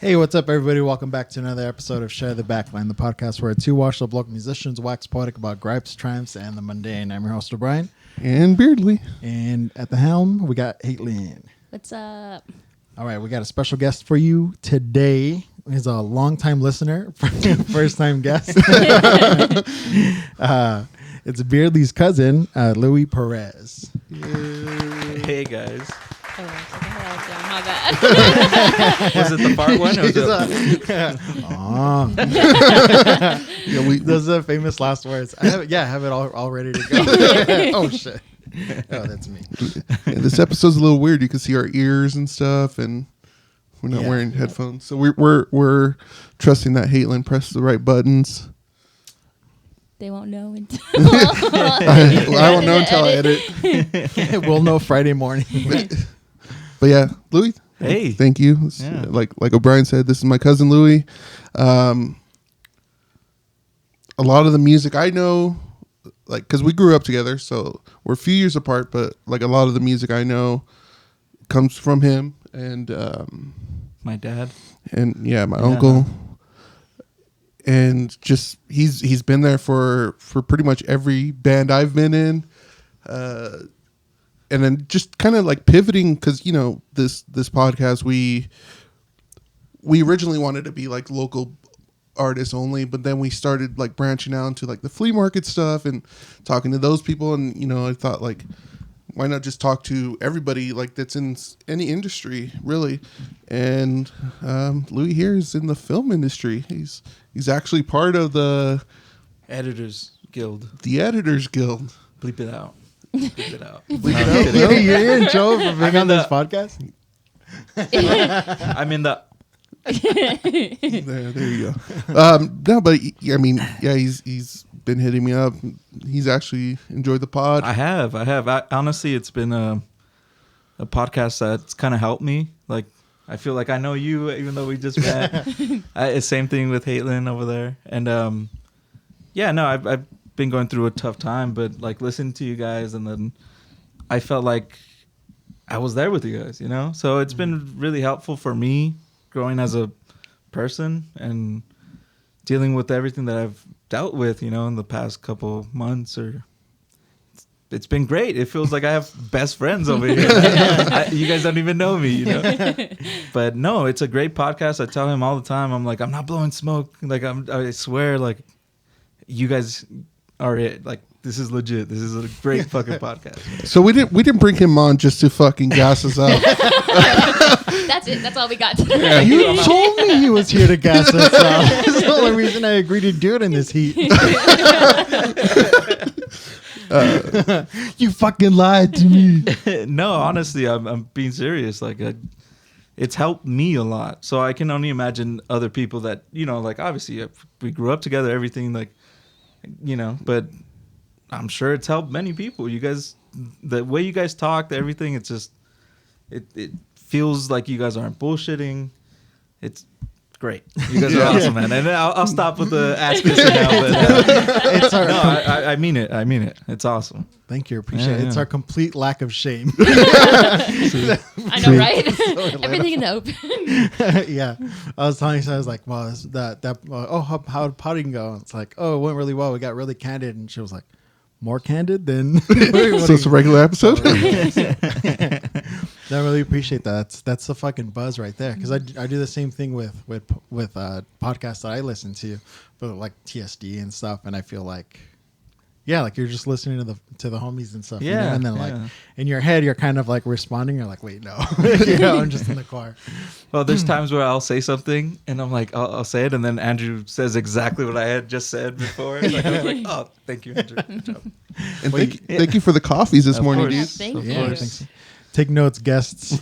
Hey, what's up, everybody? Welcome back to another episode of Share the Backline, the podcast where two washed-up local musicians wax poetic about gripes, triumphs, and the mundane. I'm your host, O'Brien. And Beardley. And at the helm, we got Haitlin. What's up? All right, we got a special guest for you today. He's a long-time listener, first-time guest. It's Beardley's cousin, Louie Perez. Hey, guys. Oh, what the hell is down? My bad. Was it the fart one? Or was it... Those are the famous last words. I have it all ready to go. Oh, shit. Oh, that's me. Yeah, this episode's a little weird. You can see our ears and stuff, and we're not wearing headphones. So we're trusting that Haitlin pressed the right buttons. They won't know until I won't know until I edit. We'll know Friday morning. But yeah, Louie. Hey. Thank you. Yeah. Like O'Brien said, this is my cousin Louie. A lot of the music I know, like, because we grew up together, so we're a few years apart, but like a lot of the music I know comes from him and My dad. And my uncle. And just he's been there for pretty much every band I've been in. And then just kind of like pivoting, because this podcast we originally wanted to be like local artists only, but then we started like branching out into like the flea market stuff and talking to those people, and I thought, like, why not just talk to everybody like that's in any industry really. And Louie here is in the film industry. He's actually part of the Editors Guild. The Editors Guild. Bleep it out. Bleep it out. You're in Joe for being on this podcast? I'm in the... There you go. No, but I mean, he's been hitting me up. He's actually enjoyed the pod. I have. Honestly, it's been a podcast that's kind of helped me. Like, I feel like I know you, even though we just met. Same thing with Haitlin over there. And I've been going through a tough time, but like listening to you guys, and then I felt like I was there with you guys, So it's been really helpful for me growing as a person and dealing with everything that I've dealt with, in the past couple months. It's been great. It feels like I have best friends over here. You guys don't even know me, But no, it's a great podcast. I tell him all the time. I'm like, I'm not blowing smoke. Like, I swear, like, you guys are it. Like, this is legit. This is a great fucking podcast. So we didn't bring him on just to fucking gas us up. That's it. That's all we got today. Yeah, you told me he was here to gas us out. That's the only reason I agreed to do it in this heat. You fucking lied to me. No, honestly, I'm being serious. Like, it's helped me a lot. So I can only imagine other people that, like, obviously we grew up together, everything, like, but I'm sure it's helped many people. You guys, the way you guys talk, everything, it's just, it feels like you guys aren't bullshitting. It's great. You guys are awesome, man. And I'll stop with the asking now, but It's our I mean it. I mean it. It's awesome. Thank you. Appreciate it. It's our complete lack of shame. I know, right? Everything in the open. Yeah. I was telling you, I was like, well, how'd potting go? And it's like, oh, it went really well. We got really candid. And she was like, more candid than... So it's a regular episode? I really appreciate that. That's the fucking buzz right there. Because I do the same thing with podcasts that I listen to, but like TSD and stuff. And I feel like, like you're just listening to the homies and stuff. Yeah. And then like in your head, you're kind of like responding. You're like, wait, no, I'm just in the car. Well, there's times where I'll say something and I'm like, I'll say it, and then Andrew says exactly what I had just said before. Like, I was like, oh, thank you, Andrew. Good job. And thank you for the coffees this morning, course. dude. Thank you. Thanks. Take notes, guests.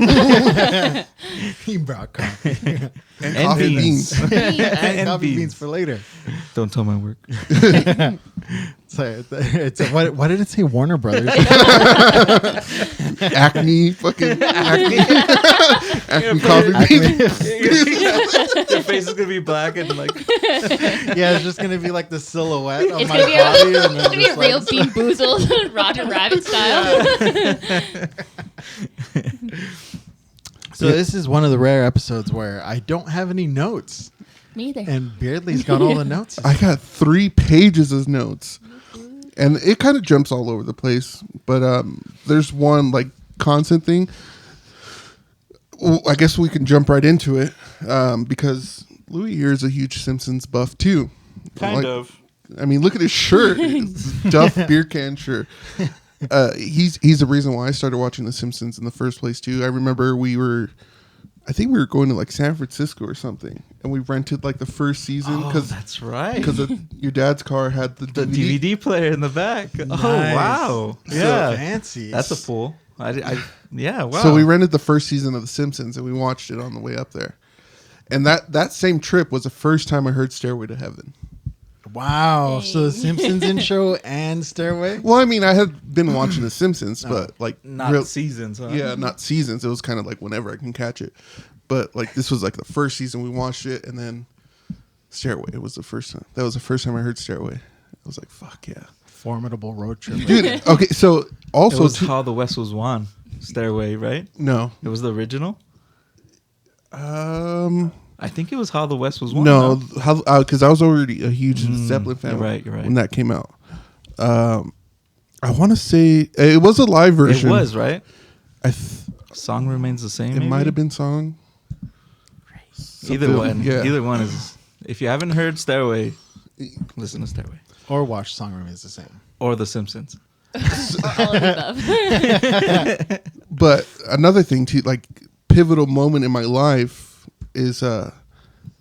He brought coffee. And coffee beans. And coffee beans for later. Don't tell my work. What did it say? Warner Brothers. Acme coffee beans. Your face is gonna be black and like. Yeah, it's just gonna be like the silhouette of It's my gonna be body. it's gonna be a real Bean Boozled Roger Rabbit style. So this is one of the rare episodes where I don't have any notes. Me either. And Beardley's got all the notes. I got 3 pages of notes, and it kind of jumps all over the place. But there's one like constant thing. Well, I guess we can jump right into it because Louie here is a huge Simpsons buff too. Kind of. I mean, look at his shirt. It's Duff beer can shirt. He's the reason why I started watching The Simpsons in the first place too. I remember I think we were going to like San Francisco or something, and we rented like the first season because that's right. Because your dad's car had the DVD player in the back. Nice. Oh wow! So Yeah, fancy. that's a pull. Yeah, wow. So we rented the first season of The Simpsons, and we watched it on the way up there. And that same trip was the first time I heard Stairway to Heaven. Wow. Dang. So the Simpsons intro and Stairway? Well, I mean, I had been watching The Simpsons, but like not seasons. Huh? Yeah, not seasons. It was kind of like whenever I can catch it. But like this was like the first season we watched it, and then Stairway was the first time. That was the first time I heard Stairway. I was like, "Fuck yeah!" Formidable road trip. Dude. Okay, so also It was How the West Was Won. Stairway, right? no, It was the original. um, I think it was How the West Was Won. no, because I was already a huge Zeppelin fan. you're right. When that came out. I want to say it was a live It version. was right. I Song remains the same. it maybe? might have been song. Either Something- one. yeah. Either one is. If you haven't heard Stairway, listen to Stairway Or watch Song Remains the Same. or The Simpsons. All of the above. But another thing too, like pivotal moment in my life is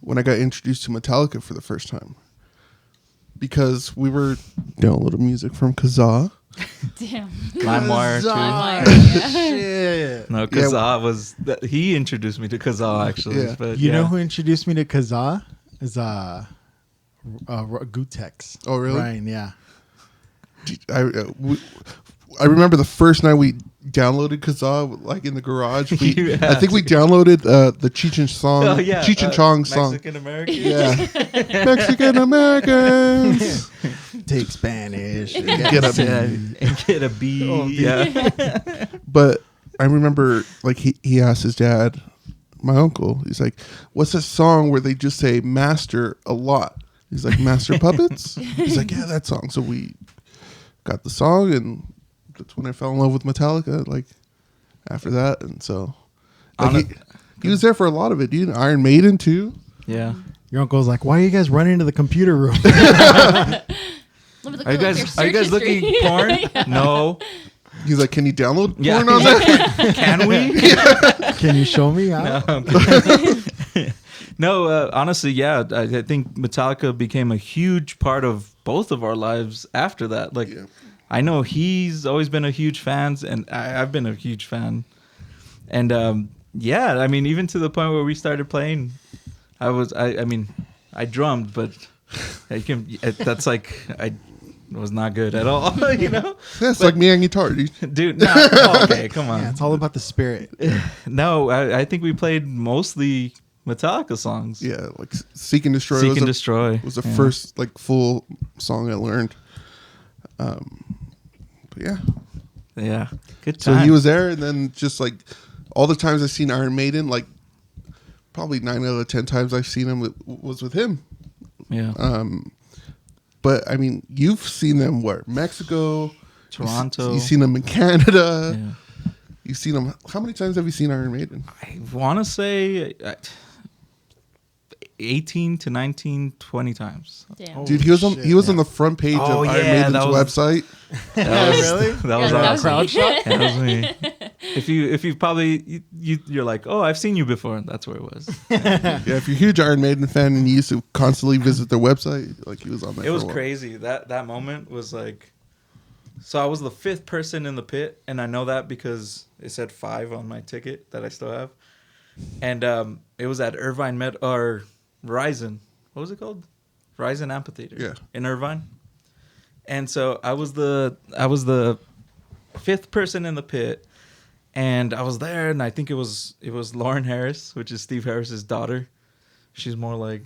when I got introduced to Metallica for the first time. Because we were downloading music from Kazaa. Damn. LimeWire too. LimeWire, yeah. Shit. No, Kazaa was. He introduced me to Kazaa actually. Yeah. But You yeah. know who introduced me to Kazaa? Is Gutex. Oh, really? Ryan, yeah. I remember the first night we downloaded Kazaa, like in the garage. Yeah. I think we downloaded the Cheech and song, Oh yeah, Cheech and Chong song. Mexican American. Yeah, Mexican Americans. Take Spanish. Get a Yeah, and get a B. Oh, B. Yeah. But I remember, like he asked his dad, my uncle. He's like, "What's that song where they just say master a lot?" He's like, "Master Puppets." He's like, "Yeah, that song." So we got the song, and that's when I fell in love with Metallica. Like after that, and so like, he was there for a lot of it, dude. Iron Maiden too. Yeah. Your uncle's like, why are you guys running to the computer room? Are you guys looking porn? Yeah. No. He's like, "Can you download Yeah. porn on that?" Can we? Can you show me how? No, I'm kidding. No, honestly, yeah. I think Metallica became a huge part of both of our lives after that. Like, Yeah. I know he's always been a huge fan, and I've been a huge fan. And yeah, I mean, even to the point where we started playing, I mean, I drummed, but that's like I was not good at all, you know. That's like me on guitar, dude. Dude, no, okay, come on. Yeah, it's all about the spirit. No, I think we played mostly Metallica songs. Yeah, like Seek and Destroy Seek and Destroy was the yeah. first like full song I learned. But yeah, Yeah, good so time. he was there, and then just like all the times I've seen Iron Maiden, like probably 9 out of 10 times I've seen him was with him. Yeah, But I mean, you've seen them where? Mexico, Toronto. You've seen them in Canada. Yeah. You've seen them. How many times have you seen Iron Maiden? I want to say 18 to 19, 20 times. Damn. Dude, he was on. shit, He was yeah. on the front page Oh, of Iron yeah, Maiden's that was- website. That was, Really? That was Yeah, that awesome. was me. Crowd shot? That was me. If you probably you're like, oh, I've seen you before. That's where it was. Yeah, if you're a huge Iron Maiden fan and you used to constantly visit their website, like he was on there. It was for a while. crazy. That moment was like. So I was the 5th person in the pit, and I know that because it said 5 on my ticket that I still have, and it was at Irvine or Verizon. What was it called? Verizon Amphitheater. Yeah. In Irvine. And so I was the 5th person in the pit, and I was there, and I think it was Lauren Harris, which is Steve Harris's daughter. She's more like,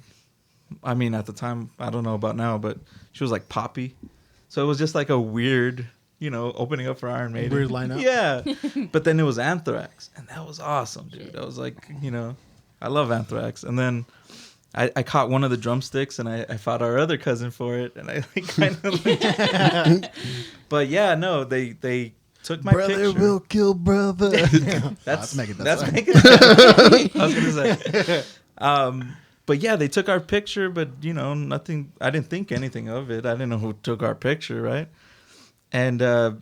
I mean, at the time, I don't know about now, but she was like poppy. So it was just like a weird opening up for Iron Maiden. Weird lineup. Yeah. But then it was Anthrax, and that was awesome, dude. I was like, I love Anthrax. And then I caught one of the drumsticks, and I fought our other cousin for it, and I kind of. But yeah, no, they took my brother picture. will kill brother. That's Megadeth. That's Sorry. Megadeth. I was gonna say. But yeah, they took our picture, but nothing. I didn't think anything of it. I didn't know who took our picture, right? And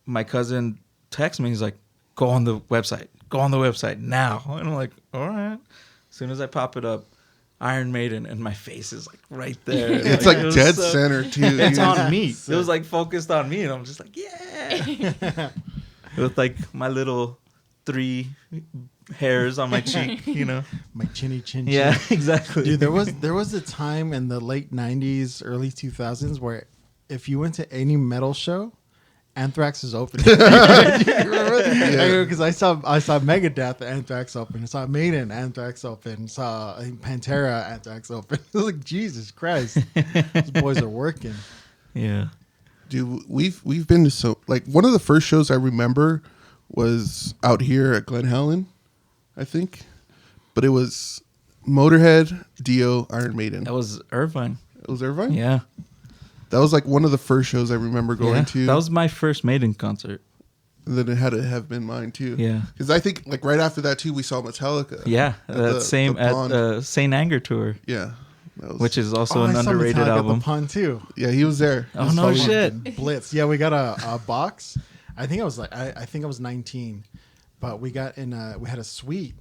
my cousin texts me. He's like, "Go on the website. Go on the website now." And I'm like, "All right." As soon as I pop it up, Iron Maiden, and my face is like right there. It's like it was dead center too. It's dude. on me. It was like focused on me, and I'm just like, yeah. With like my little 3 hairs on my cheek, My chinny chin. Yeah, chin. exactly. Dude, there was a time in the late 90s, early 2000s where if you went to any metal show, Anthrax is opening. Do you remember? Because I saw Megadeth, Anthrax open. I saw Maiden, Anthrax open. Saw Pantera, Anthrax open. I was like, Jesus Christ, those boys are working. Yeah. Dude, we've been to one of the first shows I remember was out here at Glen Helen, I think, but it was Motorhead, Dio, Iron Maiden. That was Irvine. It was Irvine? Yeah. That was like one of the first shows I remember going to. That was my first Maiden concert. And then it had to have been mine too. Yeah. Because I think like right after that too, we saw Metallica. Yeah. At That the same Pond. at Saint Anger tour, Yeah. That was, which is also an I saw underrated Metallica at album. the Pond too. yeah, he was there. Oh, He no was shit. Blitz. Yeah, we got a box. I think I was like I think I was 19, but we got we had a suite.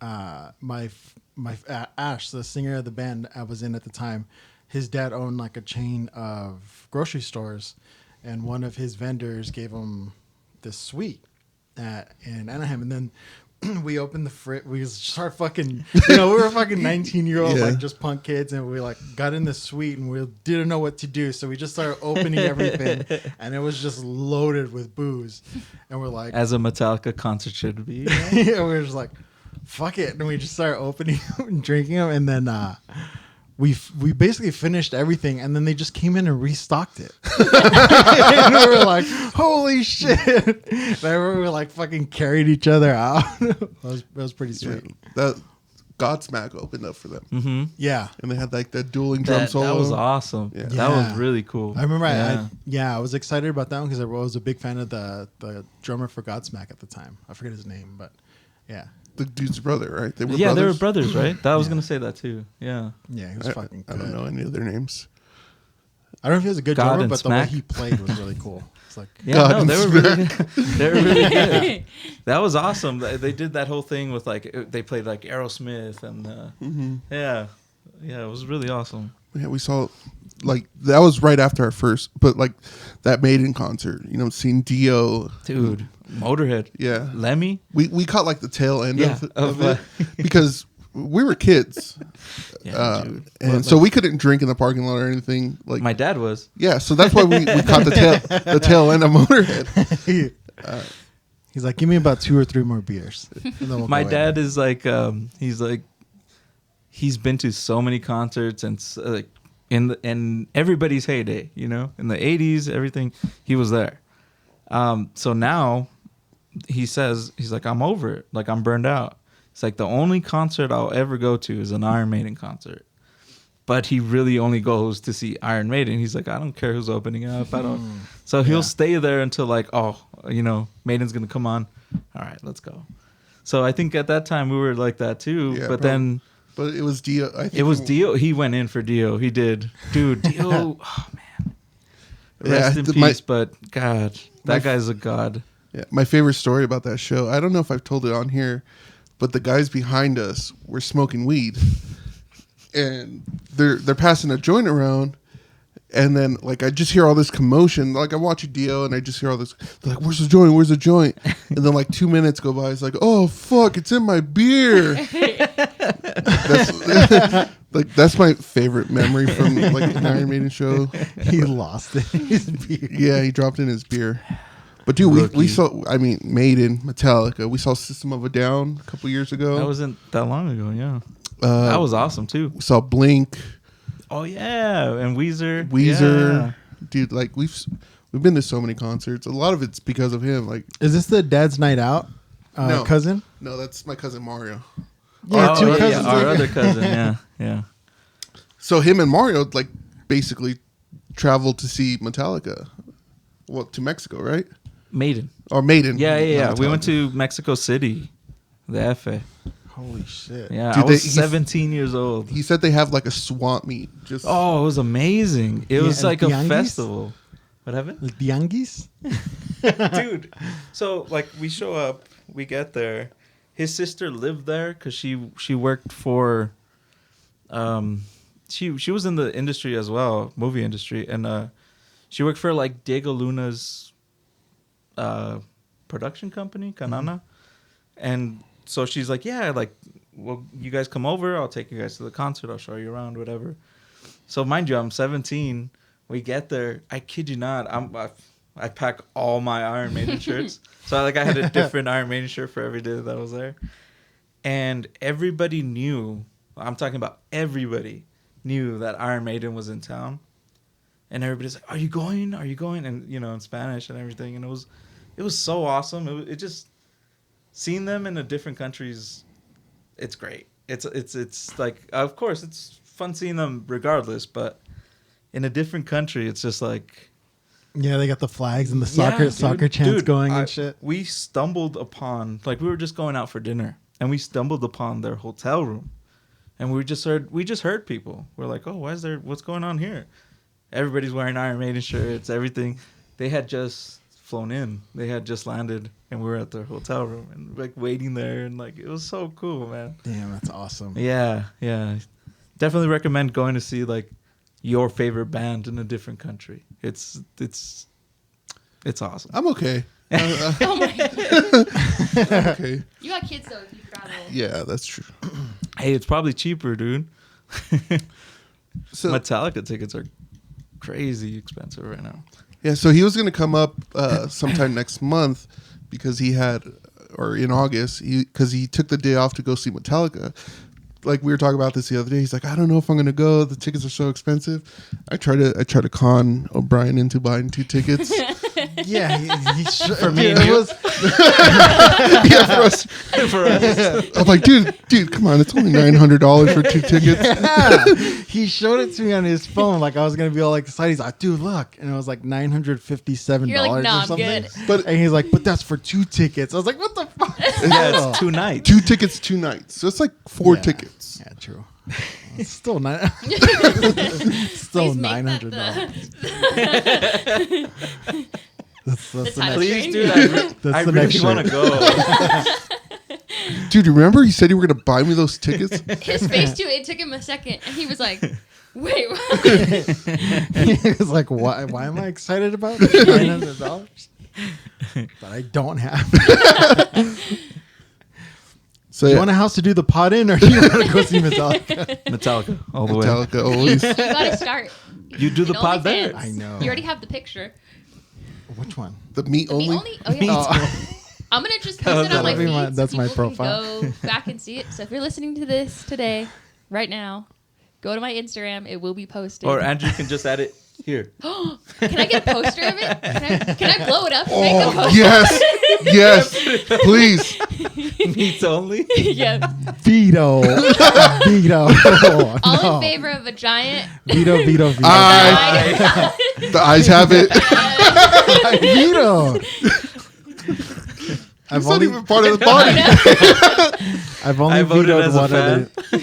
My Ash, the singer of the band I was in at the time, his dad owned like a chain of grocery stores, and one of his vendors gave him this suite in Anaheim, and then we opened the fridge. We start fucking, we were fucking 19-year-old Yeah. like just punk kids, and we like got in the suite and we didn't know what to do, so we just started opening everything, and it was just loaded with booze, and we're like, As a Metallica concert should be. we were just like, fuck it, and we just started opening them and drinking them, and then we basically finished everything, and then they just came in and restocked it. And we were like, holy shit. And I remember we like fucking carried each other out. It was pretty sweet. That Godsmack opened up for them, Mm-hmm. Yeah. and they had like that dueling drum solo. That was awesome. Yeah. That was Yeah. really cool. I remember Yeah. I was excited about that one because I was a big fan of the drummer for Godsmack at the time. I forget his name, but yeah. The dude's brother, right? They were They were brothers? brothers, right? I was Yeah. gonna say that too. Yeah. Yeah, he was fucking I good. don't know any of their names. I don't know if he was a good God drummer, and but Smack. the way he played was really cool. It's like, Yeah, God no, and they were really they were really good. That was awesome. They did that whole thing with like they played like Aerosmith and yeah, it was really awesome. Yeah, we saw like that was right after our first, but like that Maiden concert, seeing Dio, Dude, Motorhead, yeah, Lemmy. we caught like the tail end Yeah, of it because we were kids, Yeah, dude. and so we couldn't drink in the parking lot or anything. Like My dad was. yeah, so that's why we caught the tail end of Motorhead. he's like, give me about 2 or 3 more beers. And then we'll My go dad is like, he's been to so many concerts and like in everybody's heyday, in the 80s, everything, he was there. So now he says, he's like, I'm over it. Like, I'm burned out. It's like the only concert I'll ever go to is an Iron Maiden concert. But he really only goes to see Iron Maiden. He's like, I don't care who's opening up. I don't. So he'll stay there until like, Maiden's going to come on. All right, let's go. So I think at that time we were like that too. Yeah, but bro. then But it was Dio. I think it was Dio. He went in for Dio. He did. Dude, Dio. Oh, man. Rest in peace, but God, that guy's a god. Yeah, my favorite story about that show. I don't know if I've told it on here, but the guys behind us were smoking weed, and they're passing a joint around, and then like I just hear all this commotion. Like I watch Dio, and I just hear all this. They're like, "Where's the joint? Where's the joint?" And then like 2 minutes go by. It's like, "Oh fuck, it's in my beer." That's my favorite memory from like an Iron Maiden show. He lost it. His beer. Yeah, he dropped in his beer. But dude, we saw, Maiden, Metallica. We saw System of a Down a couple years ago. That wasn't that long ago, yeah. That was awesome too. We saw Blink, Oh yeah, and Weezer. Weezer. Yeah. Dude, like We've been to so many concerts. A lot of it's because of him. Like, Is this the Dad's Night Out No. cousin? no, that's my cousin Mario. Yeah, two cousins. our other cousin. Yeah, yeah. So him and Mario like basically traveled to see Metallica. Well, to Mexico, right? Maiden. Or Maiden. Yeah, yeah, yeah. not We went Metallica. to Mexico City, the Efe. Holy shit. Yeah, Dude, I was he's- 17 years old. He said they have like a swamp meet. Just Oh, it was amazing. It Yeah, was like a Tianguis? festival. What happened? Like Tianguis? Dude, so like we show up, we get there. His sister lived there because she worked for she was in the industry as well, movie industry, and she worked for like Diego Luna's production company, Canana. And so she's like, yeah, like, well, you guys come over, I'll take you guys to the concert, I'll show you around, whatever. So mind you, I'm 17. We get there. I kid you not. I pack all my Iron Maiden shirts. So I had a different Iron Maiden shirt for every day that I was there. And everybody knew, I'm talking about everybody knew that Iron Maiden was in town. And everybody's like, are you going? Are you going? And, in Spanish and everything. And it was so awesome. It just, seeing them in a different countries, it's great. It's like, of course, it's fun seeing them regardless, but in a different country, it's just like, Yeah, they got the flags and the yeah, soccer chants Dude, going and shit. We stumbled upon, we were just going out for dinner, and we stumbled upon their hotel room, and we just heard people. We're like, oh, what's going on here? Everybody's wearing Iron Maiden shirts, everything. They had just flown in. They had just landed, and we were at their hotel room and waiting there, and it was so cool, man. Damn, that's awesome. Yeah, yeah. Definitely recommend going to see your favorite band in a different country. It's awesome. I'm okay. Oh my God. I'm okay. You got kids though if you travel. Yeah, that's true. Hey, it's probably cheaper, dude. So Metallica tickets are crazy expensive right now. yeah, so he was gonna come up sometime next month because or in August, because he took the day off to go see Metallica. Like we were talking about this the other day. He's like, I don't know if I'm gonna go. The tickets are so expensive. I try to con O'Brien into buying 2 tickets. Yeah, he For me and it you? was Yeah, for us. For us. I'm like, dude, come on, it's only $900 for 2 tickets. yeah. He showed it to me on his phone, like I was gonna be all excited. He's like, dude, look, and it was like $957 You're like, or nah, I'm something. good. But And he's like, but that's for 2 tickets. I was like, what the fuck? Yeah, it's 2 nights. 2 tickets, 2 nights. So it's like 4 Yeah. tickets. Yeah, true. It's still still Please make that $900. That's the the title. next, Please, Train? dude, That's I the really next want to shirt. go. Dude, remember you said you were gonna buy me those tickets? His face too. It took him a second, and he was like, "Wait, what?" he was like, why am I excited about $900 that I don't have? So You yeah, want a house to do the pot in, or do you want to go see Metallica? Metallica, all the way. Metallica always. You gotta start. You do the in pod there. OnlyFans. I know. You already have the picture. Which one? The meat The only. only. Oh yeah. Oh, I'm gonna just Oh, post it on my that'll be feed. my- so that's my people can profile. Go back and see it. So if you're listening to this today, right now, go to my Instagram. It will be posted. Or Andrew can just add it here. Can I get a poster of it? Can I blow it up? And make a Oh poster? yes, please. Meats only. Yeah. Veto. Veto. All No. in favor of a giant. Veto. Veto. Veto. The eyes have it. I vetoed. It's not even part of the body. I've only I voted vetoed as a one fan. other. I'm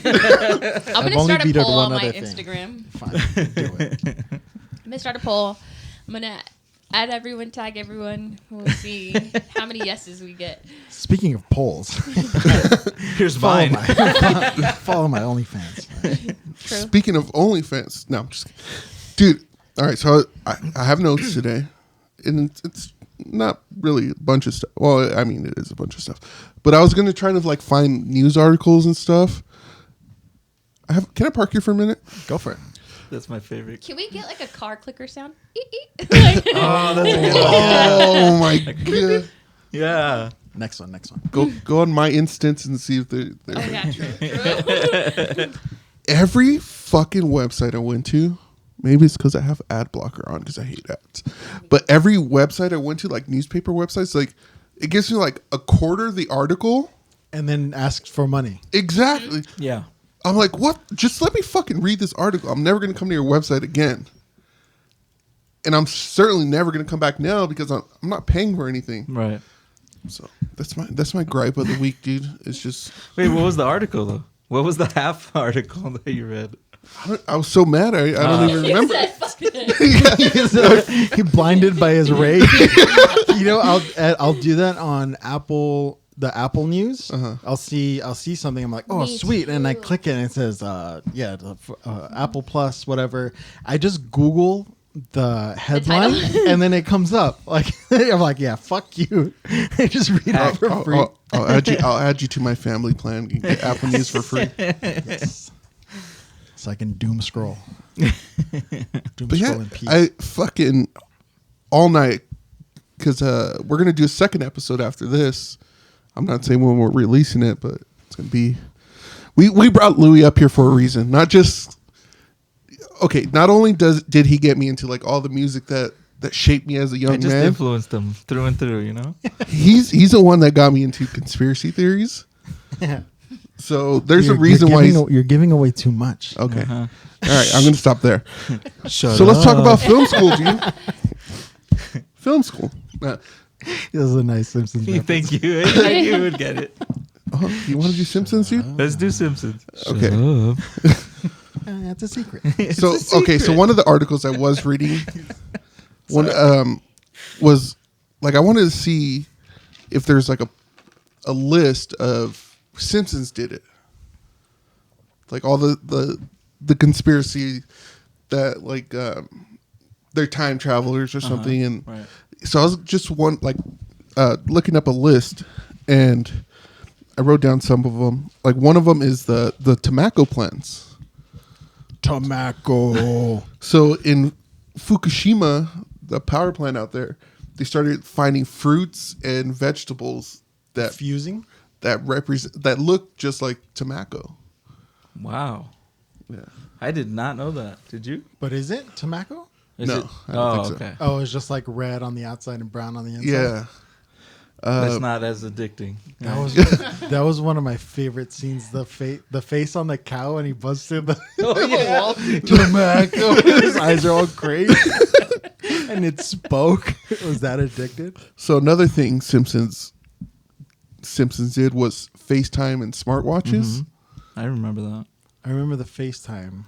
I've gonna only start a vetoed poll one on my other thing. Instagram. Fine, do it. I'm gonna start a poll. I'm gonna add everyone, tag everyone. We'll see how many yeses we get. Speaking of polls, Here's follow mine. follow my OnlyFans. True. Speaking of OnlyFans, no, I'm just kidding. Dude. All right, so I have notes today, and it's not really a bunch of stuff. Well, I mean, it is a bunch of stuff, but I was gonna try to find news articles and stuff. Can I park here for a minute? Go for it. That's my favorite. Can we get a car clicker sound? Oh, that's a good one. Oh my god! Yeah. Next one. Go on my instance and see if they're Oh yeah, true. every fucking website I went to Maybe it's because I have ad blocker on because I hate ads. But every website I went to, like newspaper websites, like it gives me like a quarter the article. And then asks for money. Exactly. Yeah. I'm like, what? Just let me fucking read this article. I'm never going to come to your website again. And I'm certainly never going to come back now because I'm not paying for anything. Right. So that's my gripe of the week, dude. It's just. Wait, what was the article though? What was the half article that you read? I was so mad. I don't even remember. He blinded by his rage. You know, I'll do that on Apple. The Apple News. I'll see something. I'm like, oh, Me sweet, and I too. click it, and it says, Apple Plus, whatever. I just Google the headline, and then it comes up. Like I'm like, yeah, fuck you. I just read it for free. I'll add you to my family plan. You get Apple News for free. Yes. So I can doom scroll. But yeah, in peace. I fucking all night because we're gonna do a second episode after this. I'm not saying when we're releasing it, but it's gonna be. We brought Louie up here for a reason, not just. Okay, not only did he get me into like all the music that shaped me as a young I just man. influenced him through and through, you know? He's the one that got me into conspiracy theories. Yeah. So there's a reason why you're giving away too much. Okay. Uh-huh. All right, I'm going to stop there. Shut So let's talk up. about film school, dude. Film school. This is a nice Simpsons reference. Thank you. I knew you would get it. You want to do Simpsons, dude? Let's do Simpsons. Okay. That's a secret. So so one of the articles I was reading, was like I wanted to see if there's like a list of Simpsons did it, like all the conspiracy that like they're time travelers or something, and Right. so I was just looking up a list, and I wrote down some of them. Like one of them is the tobacco plants. Tobacco. So in Fukushima, the power plant out there, they started finding fruits and vegetables that Fusing. that look just like tobacco. Wow. Yeah. I did not know that. Did you? But is it tobacco? Is No, it? I don't think so. Okay. Oh, it's just like red on the outside and brown on the inside. Yeah. That's not as addicting. That was one of my favorite scenes. The face on the cow and he busted the Oh, yeah. wall. Tobacco. His eyes are all crazy. And it spoke. Was that addicted? So another thing Simpsons did was FaceTime and smartwatches. I remember that. I remember the FaceTime.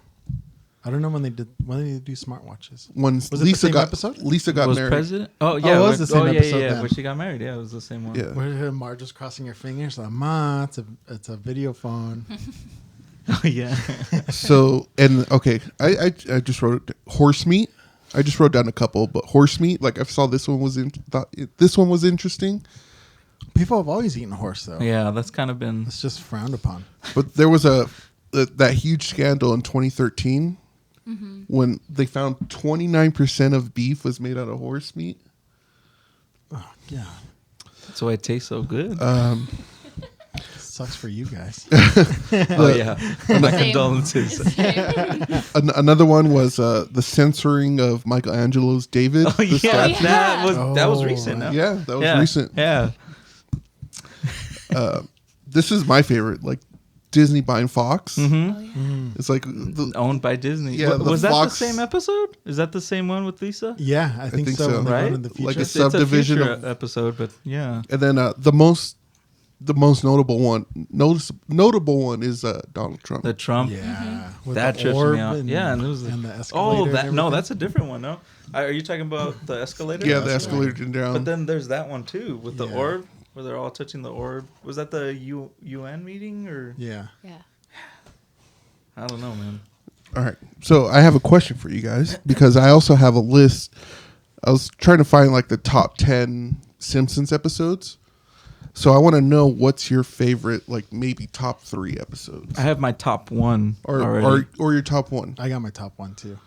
I don't know when they did do smartwatches. When Was it the Lisa same got episode? Lisa got was married. President? Oh, yeah. it was the same episode Yeah, then. where she got married. Yeah, it was the same one. Yeah. Where Marge was crossing her fingers like, Ma, it's a video phone. Oh, yeah. So and okay, I just wrote horse meat. I just wrote down a couple, but horse meat. Like I saw this one was this one was interesting. People have always eaten horse though. Yeah, that's kind of been. It's just frowned upon. But there was that huge scandal in 2013 when they found 29% of beef was made out of horse meat. Oh, yeah. That's why it tastes so good. Sucks for you guys. Oh, yeah. My Same. condolences. Same. Another one was the censoring of Michelangelo's David. Oh, the yeah. statue. That was Oh, recent. No? Yeah, that was recent. Yeah. This is my favorite. Like Disney buying Fox. Mm-hmm. It's like Owned by Disney. Yeah, the was that Fox- the same episode? Is that the same one with Lisa? Yeah, I think so. so. When they go Right? into the future. Like a It's subdivision future of- episode, but yeah. and then the most notable one is Donald Trump. The Trump. yeah, with That the trips orb me out. and, Yeah, and it was and the escalator. Oh, and that no, everything. that's a different one. No, are you talking about the escalator? Yeah, the escalator down. But then there's that one too with the Yeah. orb, where they're all touching the orb. Was that the UN meeting or? Yeah. Yeah. I don't know, man. All right. So I have a question for you guys because I also have a list. I was trying to find like the top 10 Simpsons episodes. So I want to know what's your favorite, like maybe top 3 episodes, I have my top one already. or your top one. I got my top one too.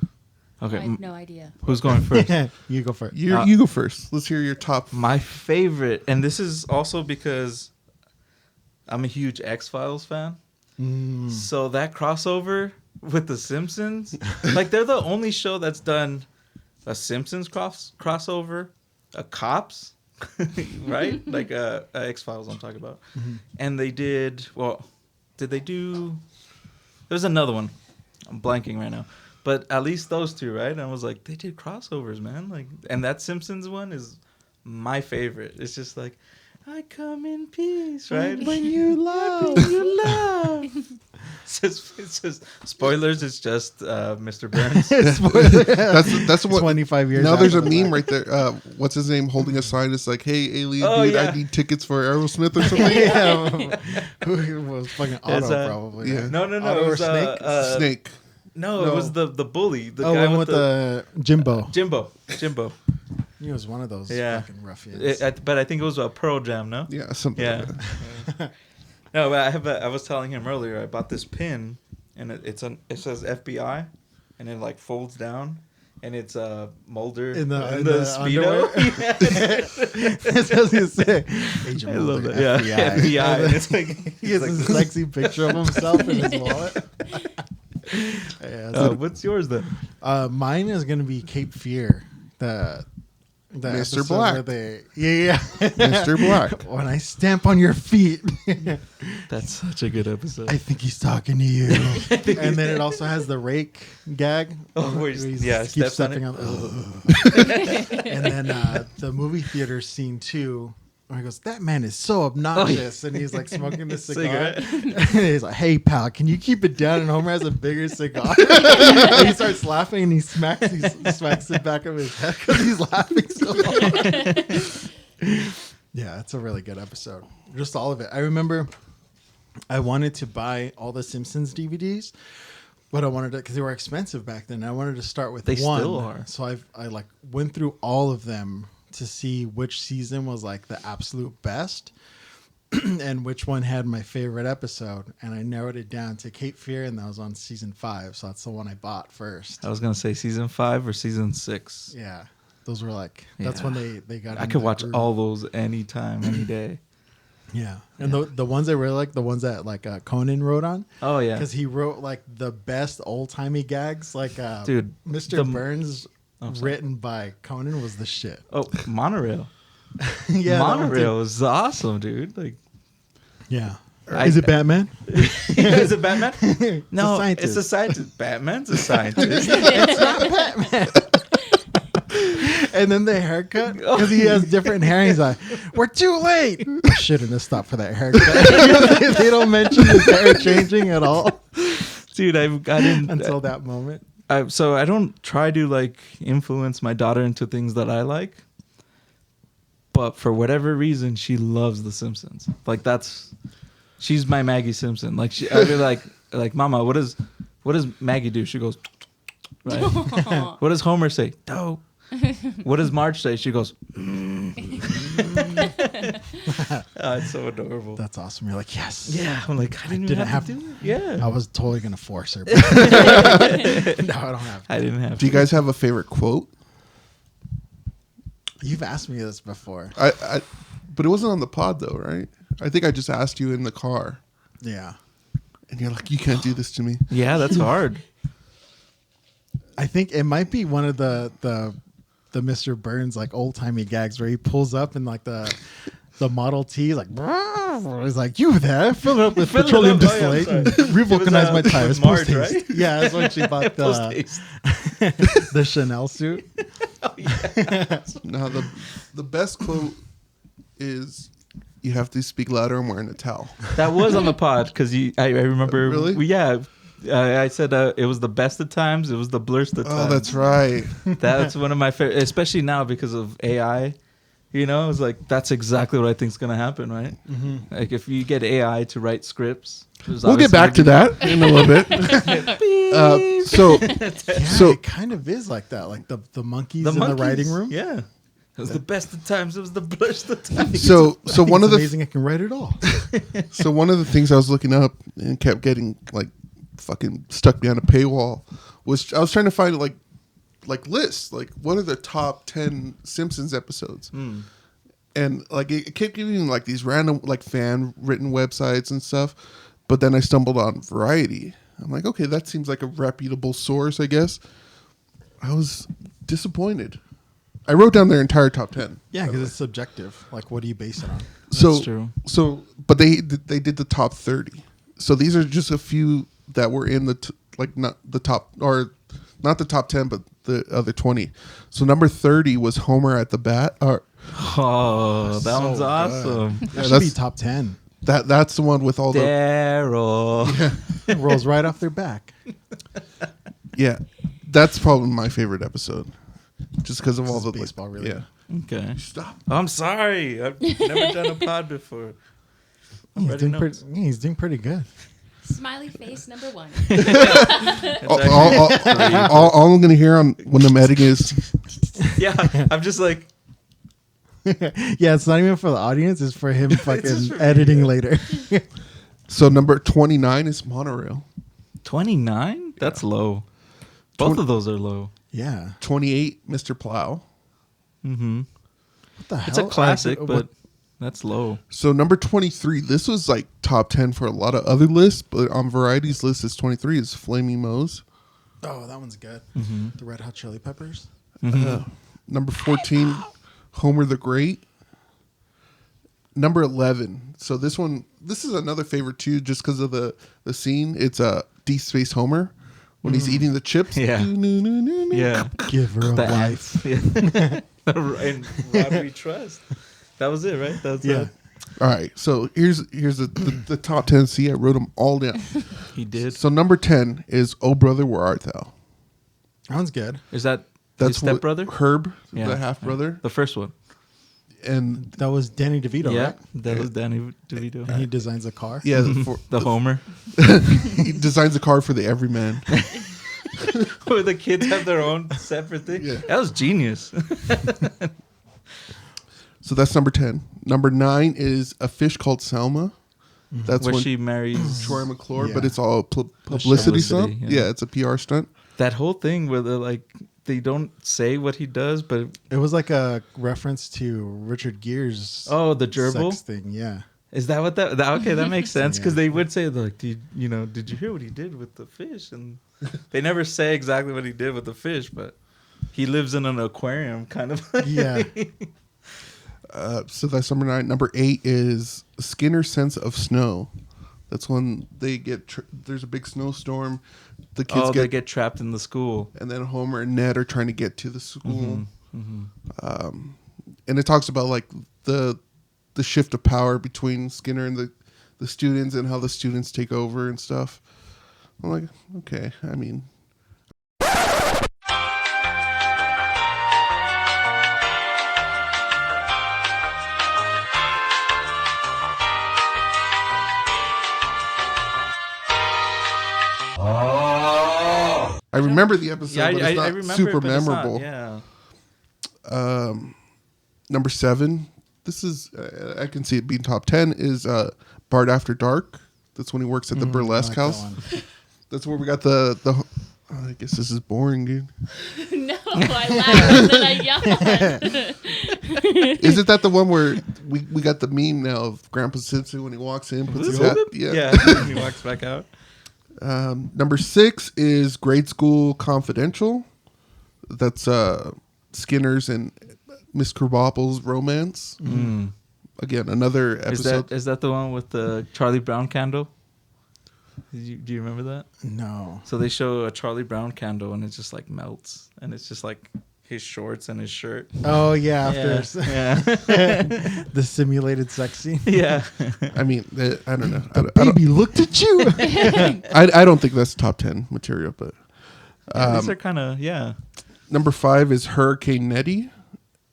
Okay, I have no idea. who's going first? You go first. You go first. Let's hear your top. My favorite, and this is also because I'm a huge X-Files fan. So that crossover with the Simpsons. Like they're the only show that's done a Simpsons crossover, a Cops, right? Like X-Files I'm talking about. Mm-hmm. And they did they do? There's another one. I'm blanking right now. But at least those two, right? And I was like, they did crossovers, man. Like, and that Simpsons one is my favorite. It's just like, I come in peace, right? When you love. It's just spoilers. It's just Mr. Burns. That's what 25 years. Now there's a after the meme right there. What's his name holding a sign? It's like, "Hey, alien dude, yeah. I need tickets for Aerosmith or something." yeah, who was fucking Otto It's, probably. yeah. No. Otto It or was Snake? Snake. No, it was the bully. The Oh, guy one with the Jimbo. Jimbo. He was one of those Yeah. fucking ruffians. But I think it was a Pearl Jam, no? Yeah, something. Yeah. Like that. No, but I was telling him earlier. I bought this pin, and it says FBI, and it like folds down, and it's Mulder in the Speedo. That's what I was gonna say. Agent I love Mulder, that. Yeah, FBI. And it's like He has this sexy picture of himself in his wallet. Yeah, so, what's yours then? mine is gonna be Cape Fear. The Mr. episode Black. where yeah. Mr. Black. When I stamp on your feet, That's such a good episode. I think he's talking to you. And then it also has the rake gag. Where he keeps steps on stepping it. on. And then the movie theater scene 2. Where he goes, that man is so obnoxious, and he's like smoking the cigar. And he's like, "Hey pal, can you keep it down?" And Homer has a bigger cigar. And he starts laughing, and he smacks the back of his head because he's laughing so hard. Yeah, it's a really good episode. Just all of it. I remember I wanted to buy all the Simpsons DVDs, but I wanted to because they were expensive back then. I wanted to start with They one. still are. So I like went through all of them to see which season was like the absolute best and which one had my favorite episode, and I narrowed it down to Cape Fear, and that was on season 5, so that's the one I bought first. I was gonna say season 5 or season 6. Yeah, those were like that's Yeah. when they got I into could that watch groove. all those anytime, any day. Yeah, and the ones I really like, the ones that like Conan wrote on. Oh yeah, Because he wrote like the best old timey gags, like Dude, Mr. Burns, written by Conan, was the shit. Oh, Monorail. Yeah, that one Monorail is awesome, dude. Like, too. Yeah, I- is it Batman? is it Batman? No, scientist. it's a scientist. Batman's a scientist. It's not Batman. And then the haircut, because he has different hair. And he's like, "We're too late." I shouldn't have stopped for that haircut. They don't mention his hair changing at all Dude, I didn't until that moment. So I don't try to like influence my daughter into things that I like, but for whatever reason, she loves The Simpsons. Like she's my Maggie Simpson. Like I'd be like, Mama, what does Maggie do? She goes, right. What does Homer say? Dope. What does Marge say? She goes, Oh, it's so adorable. That's awesome. You're like, yes. Yeah, I'm like, I didn't even have to do it. Yeah, I was totally gonna force her. But no, I don't have. I didn't have Do you to. guys have a favorite quote? You've asked me this before. But it wasn't on the pod though, right? I think I just asked you in the car, Yeah, and you're like, "You can't do this to me." Yeah, that's hard. I think it might be one of the Mr. Burns like old timey gags where he pulls up in like the Model T, like he's like, "You there? Fill it up with Fill it petroleum up. Oh, yeah, I'm distillate and sorry. revulcanize my It was, tires." Marge, Post-haste. right? Yeah, that's when she bought Post-haste. the Chanel suit. Now the best quote is, "You have to speak louder. I'm wearing a towel." That was on the pod because I remember. Really? Yeah. I said it was the best of times. It was the blurst of times. Oh, that's right. That's one of my favorite, especially now because of AI. You know, it's like that's exactly what I think is going to happen, right? Mm-hmm. Like if you get AI to write scripts, We'll get back to that in a little bit. So Yeah, it kind of is like that, like the monkeys in the writing room. Yeah, it was the best of times. It was the blurst of times. so one It's of the amazing. I can write it all. So one of the things I was looking up and kept getting like fucking stuck behind a paywall was I was trying to find like lists, like what are the top 10 Simpsons episodes, and like it kept giving like these random like fan written websites and stuff, but then I stumbled on Variety, I'm like, okay, that seems like a reputable source, I guess. I was disappointed. I wrote down their entire top 10. Yeah, because it's subjective. Like, what do you base it on? So, true. But they did the top 30. So these are just a few that were in the not the top, or not the top 10, but the other 20. So number 30 was Homer at the bat. Oh, that one's So awesome. That should be top 10. That's the one with all Daryl. It rolls right off their back. Yeah, that's probably my favorite episode, just because of all This the is baseball related. Yeah. Okay. Stop. I'm sorry. I've never done a pod before. He's doing pretty good. Smiley face number 1. All I'm gonna hear on when I'm editing is Yeah, I'm just like, Yeah, it's not even for the audience. It's for him just fucking for me, editing later. so number 29 is Monorail. 29? That's low. Both of those are low. Yeah. 28, Mr. Plow. Mm-hmm. What the hell? It's a classic, Like, but that's low. So number 23, this was like top 10 for a lot of other lists, but on Variety's list is 23 is Flaming Moe's. Oh, that one's good. The Red Hot Chili Peppers. Number 14, Homer the Great. Number 11. So this is another favorite too, just because of the scene. It's Deep Space Homer when he's eating the chips. Yeah. Yeah. Give her a The life. Yeah. And Rob We Trust. That was it, right? That's Yeah. All right. So here's the top 10. See, I wrote them all down. He did. So number 10 is Oh Brother, Where Art Thou? That one's good. Is that That's his stepbrother? Herb, Yeah. the half brother, The first one. and That was Danny DeVito, Yeah. right? That was Danny DeVito. And he designs a car. yeah, The Homer. he designs a car for the everyman. Where the kids have their own separate thing. Yeah. That was genius. So that's number 10. Number 9 is A Fish Called Selma. That's Where when she marries Troy McClure, Yeah. but it's all publicity Publicity, stunt. yeah. Yeah, it's a PR stunt. that whole thing where they're like, they don't say what he does, but It was like a reference to Richard Gere's the gerbil. sex thing. Yeah. Is that what that okay, that makes sense because Yeah. they would say like, did you hear what he did with the fish? And they never say exactly what he did with the fish, but he lives in an aquarium kind of. Yeah. So that's number 9. Number 8 is Skinner's Sense of Snow. That's when they get there's a big snowstorm. The kids they get trapped in the school. and then Homer and Ned are trying to get to the school. And it talks about like the shift of power between Skinner and the students and how the students take over and stuff. I'm like, okay, I mean. I remember the episode, Yeah, but it's not I remember super it, but it's not- memorable. yeah. Number 7, this is I can see it being top 10 is Bart After Dark. That's when he works at the burlesque I like that house. one. That's where we got the I guess this is boring, dude. No, I laughed and then I yelled. Isn't that the one where we got the meme now of Grandpa Simpson when he walks in, puts his hat? Yeah. He walks back out. Number 6 is Grade School Confidential. That's Skinner's and Miss Krabappel's romance. Again, another episode. Is that the one with the Charlie Brown candle? Do you remember that? No. So they show a Charlie Brown candle and it just like melts and it's just like his shorts and his shirt. Oh, yeah. After Yeah. the simulated sex scene. Yeah. I mean, I don't know. Baby looked at you. I don't think that's top 10 material, but These are kind of, number 5 is Hurricane Nettie.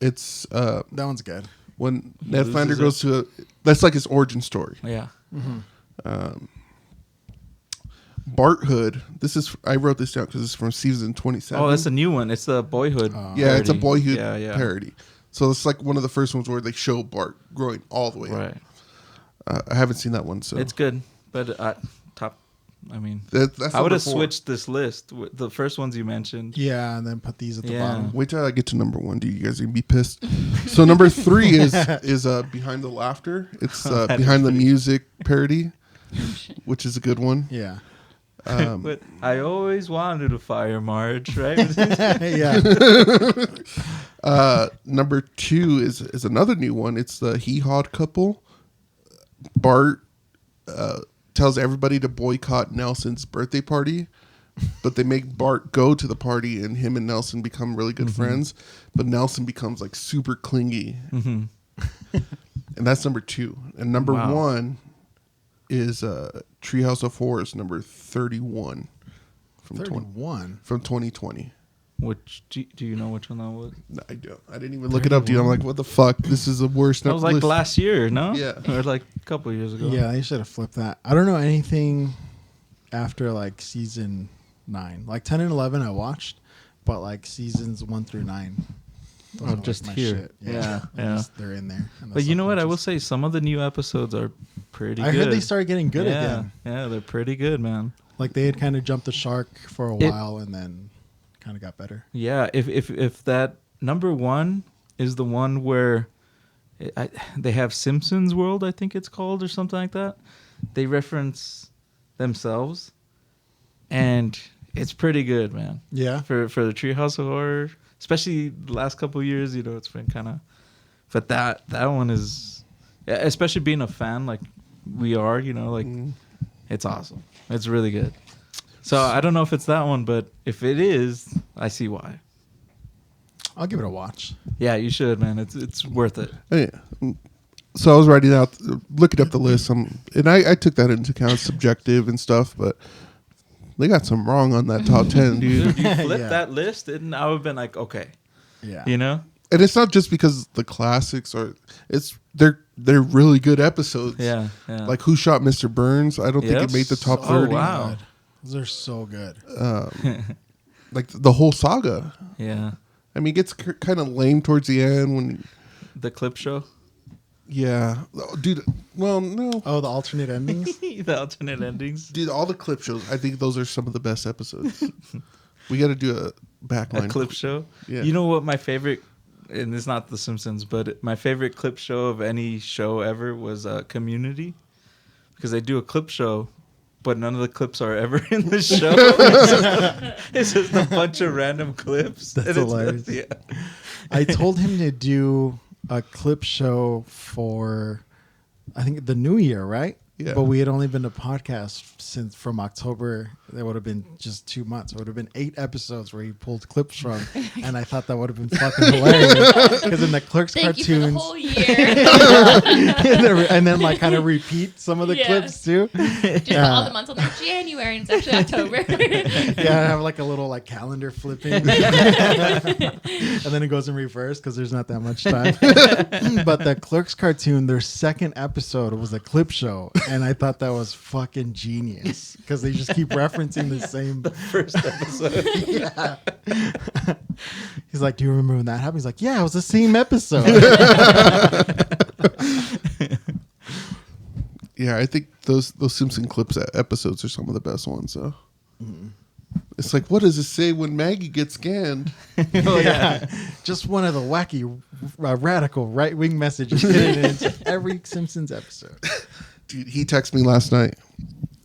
It's That one's good. when Ned loses Flanders it. goes to that's like his origin story. Yeah. Bart Hood. I wrote this down because it's from season 27. Oh, that's a new one. It's a Boyhood. yeah, it's a parody. Boyhood Yeah. parody. So it's like one of the first ones where they show Bart growing all the way Right. up. I haven't seen that one, so It's good, but top. I mean, that's I would number have 4. switched this list. The first ones you mentioned. Yeah, and then put these at the Yeah. bottom. Wait till I get to number 1, dude. You guys are gonna be pissed. So number 3 is Behind the Laughter. It's That is Behind the pretty- Music parody, which is a good one. Yeah. But I always wanted to fire Marge, right? Yeah. Number 2 is another new one. It's the Hee Haw couple. Bart tells everybody to boycott Nelson's birthday party, but they make Bart go to the party, and him and Nelson become really good friends. But Nelson becomes like super clingy, and that's number 2. And number 1 is Treehouse of Horrors, number 31 from 2020. Which do you know which one that was? No, I don't. I didn't even look it up, dude. I'm like, what the fuck? This is the worst. That was like last year, no? Yeah. Or like a couple of years ago. Yeah, they should have flipped that. I don't know anything after like season 9. Like 10 and 11 I watched, but like seasons 1 through 9. those are, like, just my here. shit. Yeah. They're in there. But you know what? I will say some of the new episodes are pretty good. I heard they started getting good again. Yeah, they're pretty good, man. Like they had kind of jumped the shark for a while and then kind of got better. Yeah, if that number 1 is the one where they have Simpsons World, I think it's called, or something like that. They reference themselves, and it's pretty good, man. Yeah. For the Treehouse of Horror, especially the last couple of years, you know, it's been kind of. But that one is, especially being a fan like we are, you know, like it's awesome. It's really good. So I don't know if it's that one, but if it is, I see why. I'll give it a watch. Yeah, you should, man. It's worth it. Oh, yeah. So I was writing out, looking up the list, and I took that into account, subjective and stuff, but they got some wrong on that top 10, dude. If you flip Yeah. that list, and I would have been like, okay, Yeah. you know? And it's not just because the classics are, they're really good episodes. Yeah. Like Who Shot Mr. Burns? I don't think it made the top 30. Oh, wow. Those are so good. Like the whole saga. Yeah. I mean, it gets kind of lame towards the end when. The clip show. Yeah, dude. Well, no, Oh, the alternate endings? The alternate endings. dude. All the clip shows. I think those are some of the best episodes. We got to do a backline A clip show. Yeah. You know what my favorite, and it's not The Simpsons, but my favorite clip show of any show ever was Community, because they do a clip show, but none of the clips are ever in the show. It's just a bunch of random clips. That's And it's- hilarious. Yeah. I told him to do a clip show for, I think, the new year, right? Yeah. But we had only been to podcast since from October. That would have been just 2 months. It would have been 8 episodes where he pulled clips from, and I thought that would have been fucking hilarious. Because in the Clerks Thank you for the cartoons, whole year. and then like kind of repeat some of the Yeah. clips too. Just all the months on there. January and it's actually October. Yeah, I have like a little like calendar flipping, and then it goes in reverse because there's not that much time. But the Clerks cartoon, their second episode was a clip show, and I thought that was fucking genius because they just keep referencing the same First episode. Yeah. He's like, "Do you remember when that happened?" He's like, "Yeah, it was the same episode." Yeah, I think those Simpson clips episodes are some of the best ones. So it's like, what does it say when Maggie gets scanned? Oh, yeah. Just one of the wacky, radical right-wing messages hidden into every Simpsons episode. Dude, he texted me last night,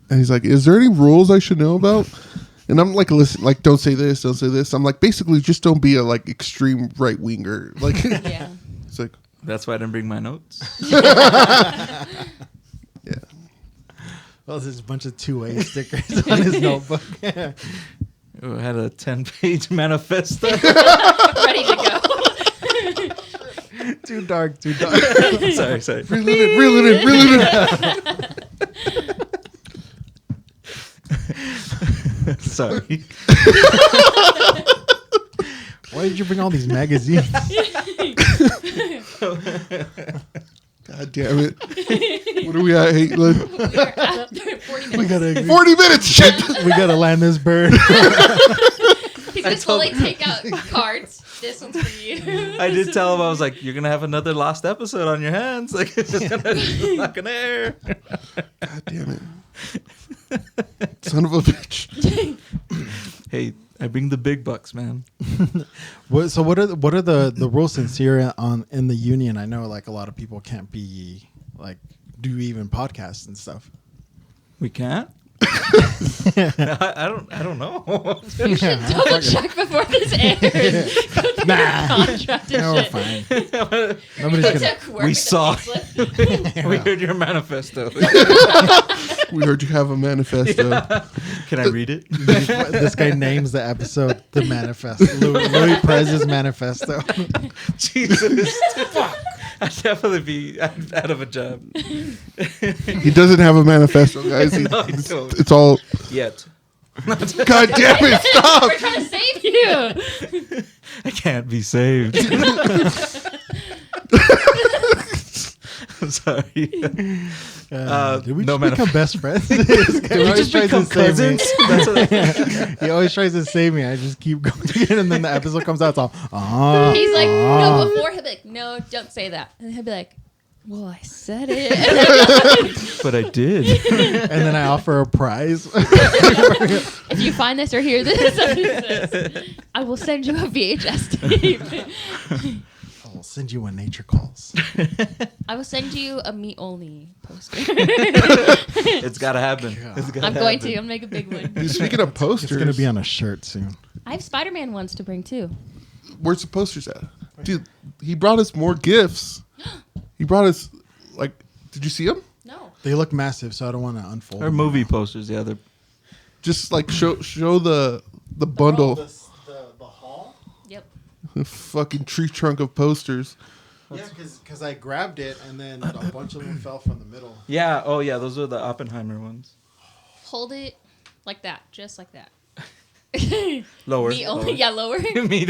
and he's like, "Is there any rules I should know about?" And I'm like, "Listen, like, don't say this, don't say this." I'm like, basically, just don't be a like extreme right winger. Like, Yeah. it's like, That's why I didn't bring my notes. yeah, Well, there's a bunch of 2A stickers on his notebook. I had a 10-page manifesto. Ready to go. Too dark. sorry. reel it in. Sorry. Why did you bring all these magazines? God damn it! What are we at, Caitlin? We are at 40 minutes. We gotta 40 minutes. Shit. we gotta land this bird. He's going to slowly take out cards. This one's for you. I did tell him, I was like, you're going to have another lost episode on your hands. Like, it's not going to air. God damn it! Son of a bitch. Hey, I bring the big bucks, man. So what are the rules since you're in the union? I know like a lot of people can't be like do even podcasts and stuff. We can't? I don't know. You should double check before this airs. Go through Nah. your contract and No, we're shit. fine. Nobody's Go gonna. to work We with saw a payslip. We heard your manifesto. We heard you have a manifesto. Can I read it? This guy names the episode "The Manifesto." Louie Perez's manifesto. Jesus. Fuck. I'd definitely be out of a job. He doesn't have a manifesto, guys. No, I don't. It's all. Yet. God damn it! Stop. We're trying to save you. I can't be saved. I'm sorry. Did we no just become manif- best friends? Did we just become cousins? That's what He always tries to save me. I just keep going, and then the episode comes out. It's all He's like, no, before he'll be like, no, don't say that. And he'll be like, well, I said it. but I did. and then I offer a prize. If you find this or hear this, I will send you a VHS tape. I'll send you when nature calls. I will send you a me only poster. It's gotta happen. It's gotta I'm going happen. to. I'm make a big one. Dude, speaking of posters, It's gonna be on a shirt soon. I have Spider-Man ones to bring too. where's the posters at? Dude, he brought us more gifts. He brought us, like, did you see them? No. They look massive, so I don't want to unfold. Or them. movie posters. Yeah, they're Just like show the bundle, The haul. Yep. the fucking tree trunk of posters. Yeah, because I grabbed it and then a bunch of them fell from the middle. yeah. Oh yeah, those are the Oppenheimer ones. Hold it like that, just like that. Lower. Me only. lower. Yeah, lower. Me.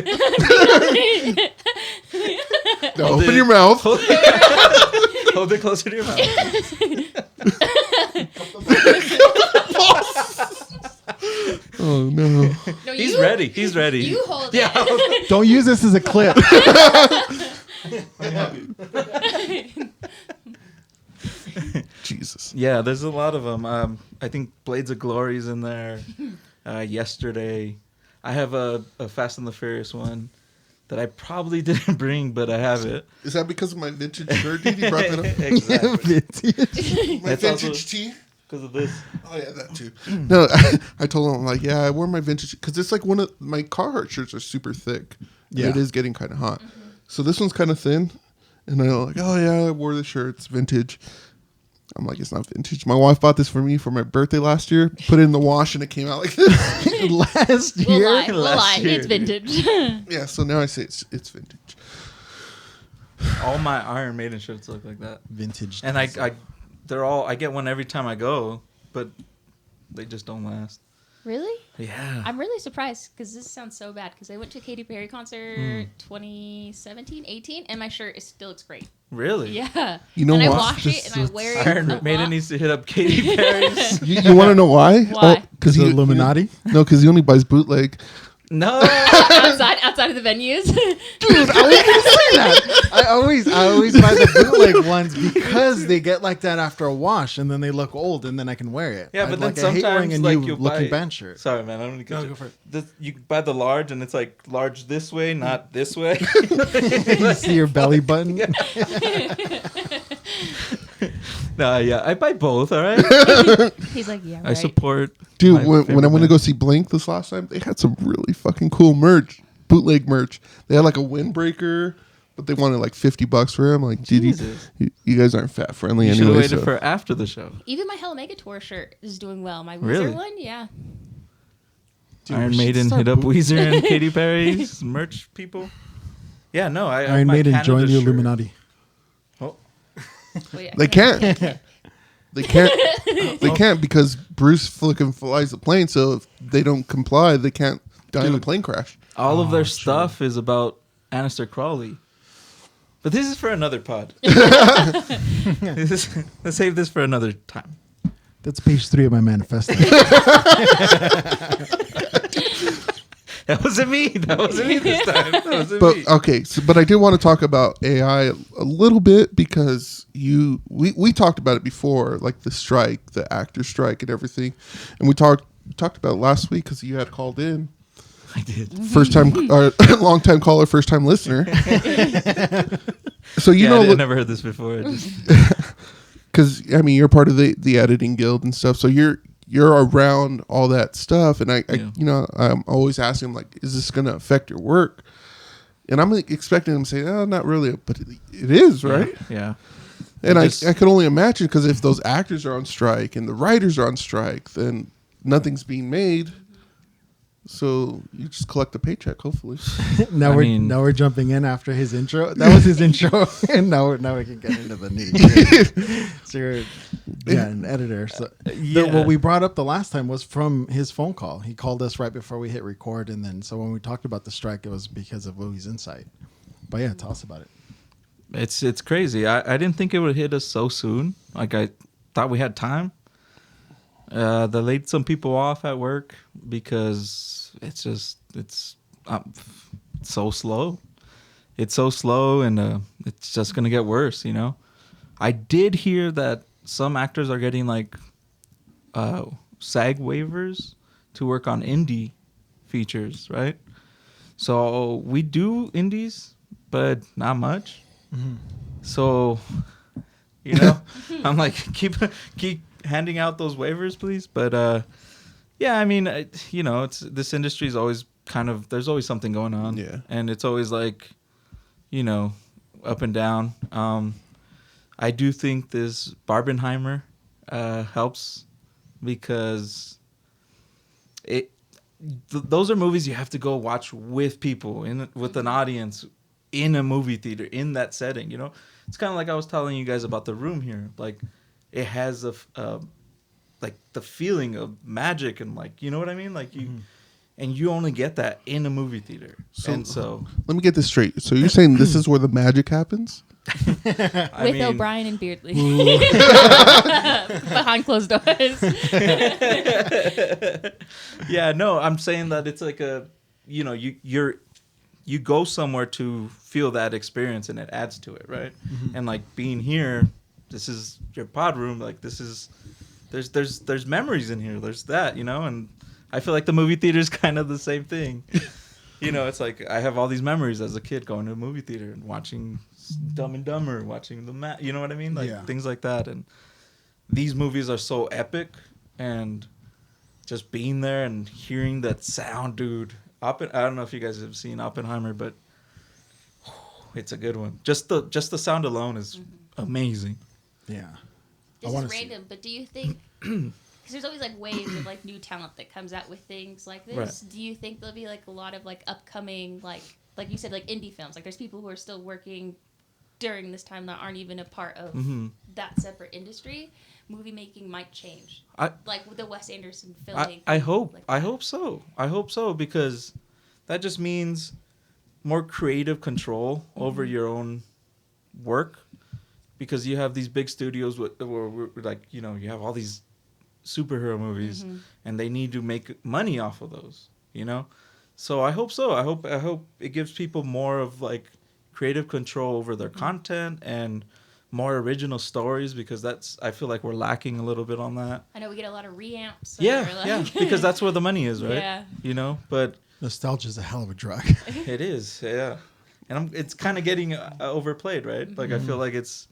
Now open your mouth. Hold it closer to your mouth. Oh no! No, He's you- ready. He's ready. You hold Yeah. it. Don't use this as a clip. Jesus. Yeah, there's a lot of them. I think Blades of Glory's in there. Yesterday, I have a Fast and the Furious one that I probably didn't bring, but I have it. Is that because of my vintage shirt? Dude, you brought that up. Exactly. My That's vintage also- tee. Because of this. Oh yeah, that too. No, I told him, I'm like, yeah, I wore my vintage because it's like one of my Carhartt shirts are super thick. And Yeah. it is getting kind of hot. So this one's kind of thin, and I'm like, oh yeah, I wore the shirt. It's vintage. I'm like, it's not vintage. My wife bought this for me for my birthday last year. Put it in the wash, and it came out like this. Last We'll year. lie. We'll Last lie. year, It's dude. vintage. Yeah, so now I say it's vintage. All my Iron Maiden shirts look like that. Vintage. And I get one every time I go, but they just don't last. Really? Yeah. I'm really surprised because this sounds so bad because I went to a Katy Perry concert 2017, 18, and my shirt still looks great. Really? Yeah. You know and I what? wash it and I wear it. Iron a Maiden lot. needs to hit up Katy Perry's. You want to know why? Why? Because The Illuminati? No, because he only buys bootleg. No. outside of the venues. Dude, I was gonna say that. I always buy the bootleg ones because they get like that after a wash, and then they look old, and then I can wear it. Yeah, I, but then like, I hate wearing sometimes a like new you looking buy. band shirt. Sorry, man. I don't need to No, cut go for it. You buy the large, and it's like large this way, not this way. You see your belly button. No, yeah, I buy both. All right. He's like, yeah, right. I support. Dude, my when I favorite went to band. go see Blink this last time, they had some really fucking cool merch, bootleg merch. They had like a windbreaker, but they wanted like $50 for him. Like, dude, Jesus. you guys aren't fat friendly You should have anyway. waited So. for after the show. Even my Hell Omega Tour shirt is doing well. My Weezer Really? one, yeah. Dude, Iron we should Maiden start hit up boot- Weezer and Katy Perry's merch people. Yeah, no, I Iron my Maiden Canada join the shirt. Illuminati. Oh, Well, yeah, They can't. They can't. They can't because Bruce fucking flies the plane. So if they don't comply, they can't die in a plane crash. all of their true. stuff is about Aleister Crowley. But this is for another pod. Let's save this for another time. That's page 3 of my manifesto. Oh, That wasn't me. That wasn't me this time. That wasn't But me. okay, but I did want to talk about AI a little bit because we talked about it before, like the strike, the actor strike, and everything, and we talked about it last week because you had called in. I did. First time, or long time caller, first time listener. So you Yeah, I know, never heard this before. I just, because I mean you're part of the editing guild and stuff, so you're around all that stuff, and I Yeah. you know, I'm always asking him, like, is this gonna affect your work? And I'm like, expecting him to say, oh, not really, but it is, right? Yeah. And Just- I could only imagine, because if those actors are on strike and the writers are on strike, then nothing's being made. So you just collect the paycheck, hopefully. now I we're mean- now we're jumping in after his intro. That was his intro, and now we can get into the nitty. So you're an editor. So Yeah. what we brought up the last time was from his phone call. He called us right before we hit record, and then so when we talked about the strike, it was because of Louie's insight. But yeah, tell us about it. It's crazy. I didn't think it would hit us so soon. Like, I thought we had time. They laid some people off at work because it's so slow. It's so slow, and it's just gonna get worse. You know, I did hear that some actors are getting like SAG waivers to work on indie features, right? So we do indies, but not much. So, you know, I'm like, keep handing out those waivers, please. But yeah, I mean, you know, it's this industry is always kind of, there's always something going on. Yeah. And it's always like, you know, up and down. I do think this Barbenheimer helps because those are movies you have to go watch with people, with an audience, in a movie theater, in that setting. You know, it's kind of like I was telling you guys about The Room here. Like, it has like the feeling of magic, and like, you know what I mean? Like, you and you only get that in a movie theater. So Let me get this straight. So you're saying this is where the magic happens? With O'Brien and Beardley. Behind closed doors. Yeah, no, I'm saying that it's like a, you know, you go somewhere to feel that experience, and it adds to it, right? And like being here, this is your pod room. Like, this is, there's memories in here. There's that, you know, and I feel like the movie theater is kind of the same thing. You know, it's like I have all these memories as a kid going to a movie theater and watching Dumb and Dumber, watching you know what I mean? Like, things like that. And these movies are so epic, and just being there and hearing that sound, dude. I don't know if you guys have seen Oppenheimer, but it's a good one. Just the sound alone is amazing. Yeah. This is random, but do you think, because there's always like waves of like new talent that comes out with things like this, Right. do you think there'll be like a lot of like upcoming, like you said, like indie films? Like, there's people who are still working during this time that aren't even a part of that separate industry. Movie making might change, like with the Wes Anderson filming. I hope so. I hope so, because that just means more creative control over your own work, because you have these big studios where we're like, you know, you have all these superhero movies, and they need to make money off of those, you know. So I hope so. I hope it gives people more of like creative control over their content and more original stories, because I feel like we're lacking a little bit on that. I know we get a lot of reamps. Yeah, because that's where the money is, right? Yeah. You know, but Nostalgia is a hell of a drug. it is, yeah. And it's kind of getting overplayed, right? Like, I feel like it's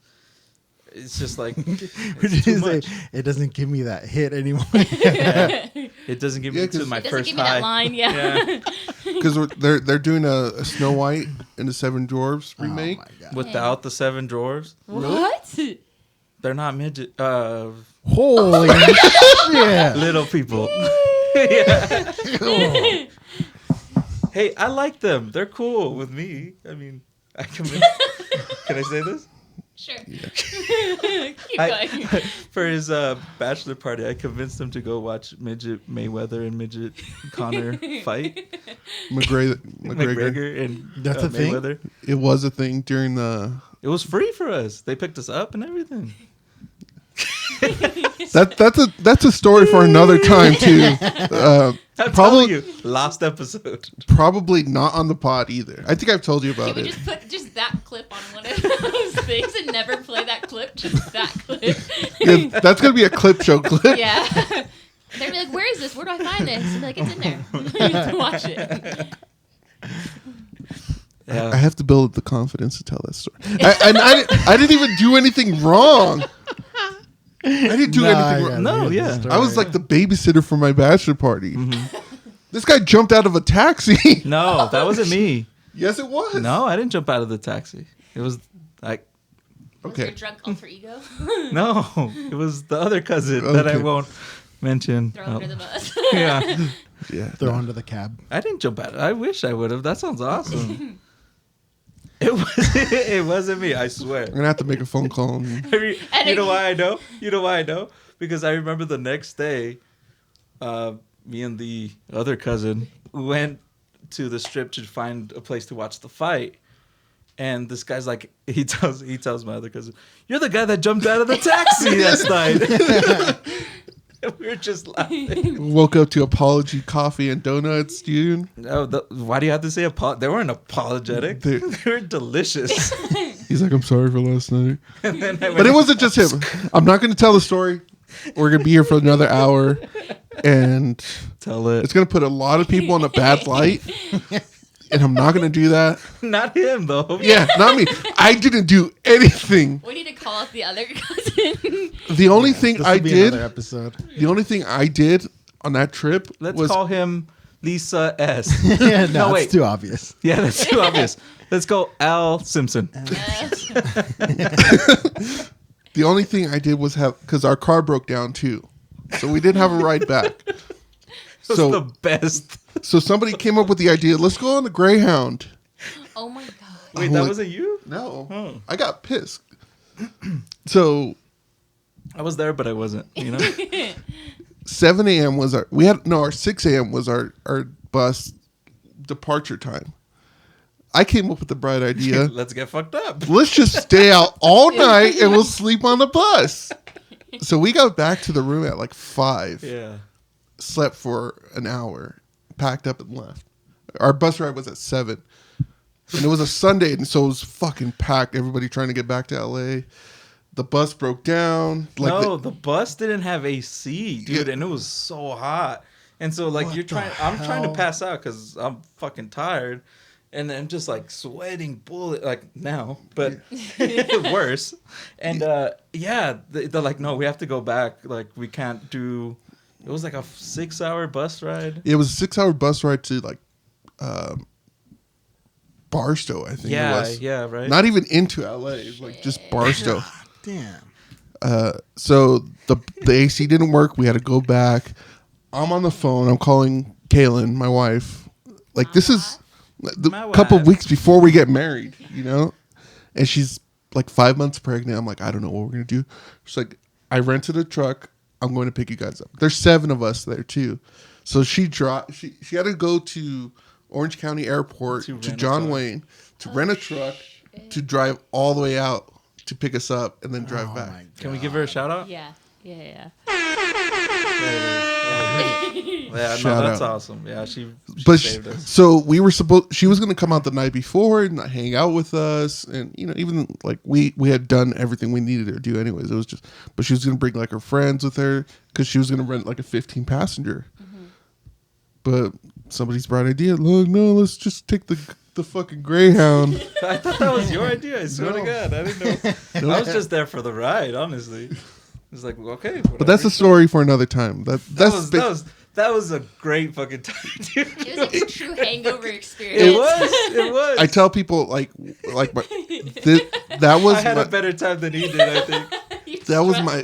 just like it's too much. It doesn't give me that hit anymore. It doesn't give me to my It doesn't first give me high. that line, yeah. Because they're doing a Snow White and the Seven Dwarfs remake. Oh my God. Without the 7 dwarves. What? They're not midget. Holy shit. Little people. Yeah. Hey, I like them. They're cool with me. I mean, can I say this? Sure. Keep going. For his bachelor party, I convinced him to go watch Midget Mayweather and Midget Connor fight. McGregor. And That's a thing? Mayweather. It was a thing during the. It was free for us. They picked us up and everything. That's a story for another time too. I'm Probably- telling you, last episode. Probably not on the pod either. I think I've told you about Can we it. just put just that clip on one of those things and never play that clip? Just that clip. Yeah, that's gonna be a clip show clip. Yeah. They're like, where is this? Where do I find this? And like, it's in there. You have to watch it. Yeah. I have to build the confidence to tell that story. I didn't even do anything wrong. I didn't do anything wrong. No, yeah. I was like the babysitter for my bachelor party. This guy jumped out of a taxi. No, that wasn't me. Yes, it was. No, I didn't jump out of the taxi. It was like Was your Okay. drunk alter ego? no, it was the other cousin that I Okay. won't mention. Throw Oh, under the bus. yeah, Yeah. Throw under the cab. I didn't jump out. I wish I would have. That sounds awesome. It wasn't me. I swear. I'm gonna have to make a phone call. You know why I know? You know why I know? Because I remember the next day, me and the other cousin went to the strip to find a place to watch the fight. And this guy's like, he tells my other cousin, "You're the guy that jumped out of the taxi last night." We were just laughing. Woke up to apology coffee and donuts, dude. Oh, why do you have to say they weren't apologetic. They- They were delicious. He's like, I'm sorry for last night. And then I went, But it wasn't just him. I'm not going to tell the story. We're going to be here for another hour. And tell it. it's going to put a lot of people in a bad light. And I'm not going to do that. Not him, though. Yeah, not me. I didn't do anything. We need to call out the other cousin. The only thing This I will be did, another episode. the only thing I did on that trip Let's was call him Lisa S. Yeah, No, no, wait. it's too obvious. Yeah, that's too obvious. Let's go Al Simpson. the only thing I did was have, because our car broke down too. So we didn't have a ride back. That's So, the best. so somebody came up with the idea, let's go on the Greyhound. Oh my god. Wait, I'm that like, wasn't you? No, Oh. I got pissed. So I was there, but I wasn't. You know. 7 a.m. was our 6 a.m. was our bus departure time. I came up with the bright idea. Let's get fucked up. Let's just stay out all night and we'll sleep on the bus. So we got back to the room at like 5. Yeah. Slept for an hour, packed up and left. Our bus ride was at 7. And it was a Sunday, and so it was fucking packed. Everybody trying to get back to LA. The bus broke down. No, the bus didn't have AC, dude, Yeah. and it was so hot. And so, like, What I'm the trying to hell? pass out because I'm fucking tired, and I'm just like sweating bullet like now, but worse. And yeah, they're like, no, we have to go back. Like, we can't do. It was like a 6-hour bus ride. It was a 6-hour bus ride to like Barstow, I think it was. Yeah, right. Not even into LA, it was like just Barstow. Damn. So the AC didn't work. We had to go back. I'm on the phone. I'm calling Kaylin, my wife. Like this is the My couple wife. weeks before we get married, you know? And she's like 5 months pregnant. I'm like, I don't know what we're going to do. She's like, I rented a truck. I'm going to pick you guys up. There's 7 of us there too. So she had to go to Orange County Airport To to rent a John truck. Wayne to rent a truck to drive all the way out to pick us up and then drive Oh back. my Can we give her a shout out? Yeah. Yeah. Yeah, no, Shout that's out. awesome. Yeah, she But saved us. so we were she was going to come out the night before and hang out with us, and you know, even like we had done everything we needed to do anyways. It was just, but she was going to bring like her friends with her because she was going to rent like a 15 passenger. But somebody's bright idea, look, no, let's just take the fucking Greyhound. I thought that was your idea. I swear to No. God, I didn't know. I was just there for the ride, honestly. It's like, okay, But that's a story for another time. That was a great fucking time, dude. It was like a true hangover experience. It was. I tell people like that was I had my, a better time than he did, I think. that was my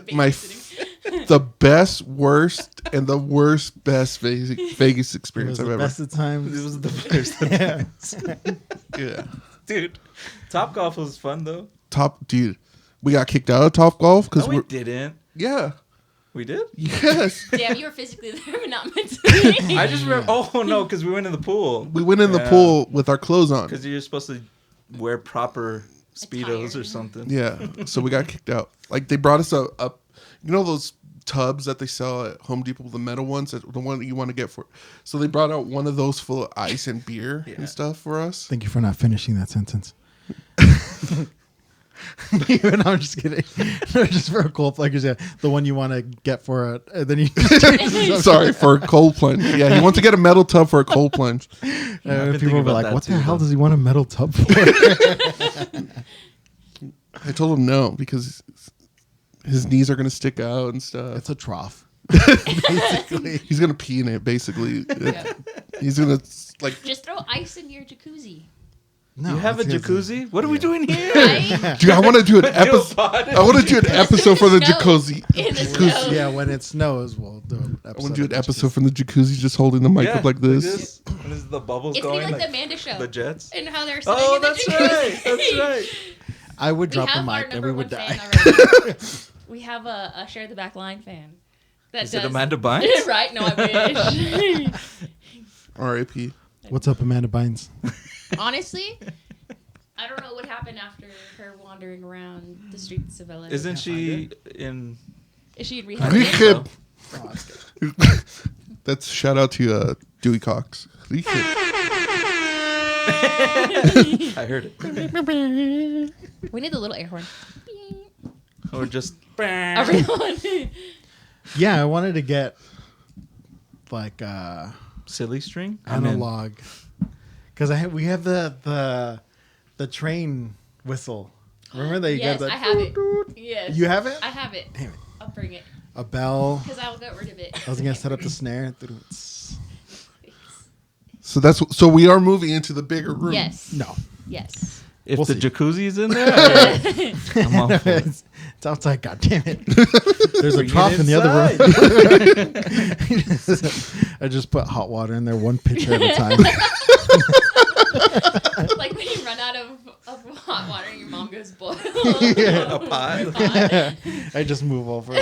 the best, worst, and the worst, best Vegas It was experience I've the ever. best of It times. was the first Yeah, dude. Top Golf was fun though. top dude. We got kicked out of Top Golf because No, we didn't. yeah, We did? yes. Damn, you were physically there, but not mentally. I just remember. Oh no, because we went in the pool. We went in the pool with our clothes on. Because you're supposed to wear proper speedos Attire. or something. Yeah, so we got kicked out. Like they brought us up. You know those tubs that they sell at Home Depot, the metal ones, the one that you want to get for. So they brought out one of those full of ice and beer Yeah. and stuff for us. Thank you for not finishing that sentence. No, I'm just kidding. No, just for a cold plunge, yeah, the one you want to get for it, and then you. Sorry for a cold plunge. Yeah, he wants to get a metal tub for a cold plunge. I've been People thinking were about like, that "What too, the hell though. does he want a metal tub for?" I told him no because his knees are gonna stick out and stuff. It's a trough. Basically. He's gonna pee in it. Basically, Yeah. he's gonna like. Just throw ice in your jacuzzi. No, You have a it's because jacuzzi? What are we doing here? Right? Dude, I want to do an episode. I want to do an episode for the Snow. jacuzzi. In the Jacuzzi. snow. Yeah, when it snows, we'll do an I episode. want to do an of episode from the jacuzzi, just holding the mic up like this. What is the bubbles It's going? gonna be like the Amanda show. the jets? And how they're sitting Oh, in the that's jacuzzi. right. That's right. I would We drop the have our mic and number we one would fan die. already. We have a Share the Backline fan. That Is does. it Amanda Bynes? Right? No, I wish. R.I.P. What's up, Amanda Bynes? Honestly, I don't know what happened after her wandering around the streets of LA. Isn't she in? Is she in I rehab? think Rehab. so. Oh, that's good. That's shout out to Dewey Cox. Rehab. I heard it. We need the little air horn. Or just. Everyone. Yeah, I wanted to get like Silly string? I'm in. analog because we have the train whistle. Remember that you Yes, got that? I have it. Yes. You have it? I have it. Damn it. I'll bring it. A bell. Because I will get rid of it. I was gonna set up the snare. So we are moving into the bigger room. Yes. No, Yes. If We'll the see. jacuzzi's in there, I'm all for it. it's outside. God damn it! There's a Bring it trough in the other inside. room. I just put hot water in there, one pitcher at a time. Like when you run out of hot water and your mom goes boil. A pot. I just move over. Too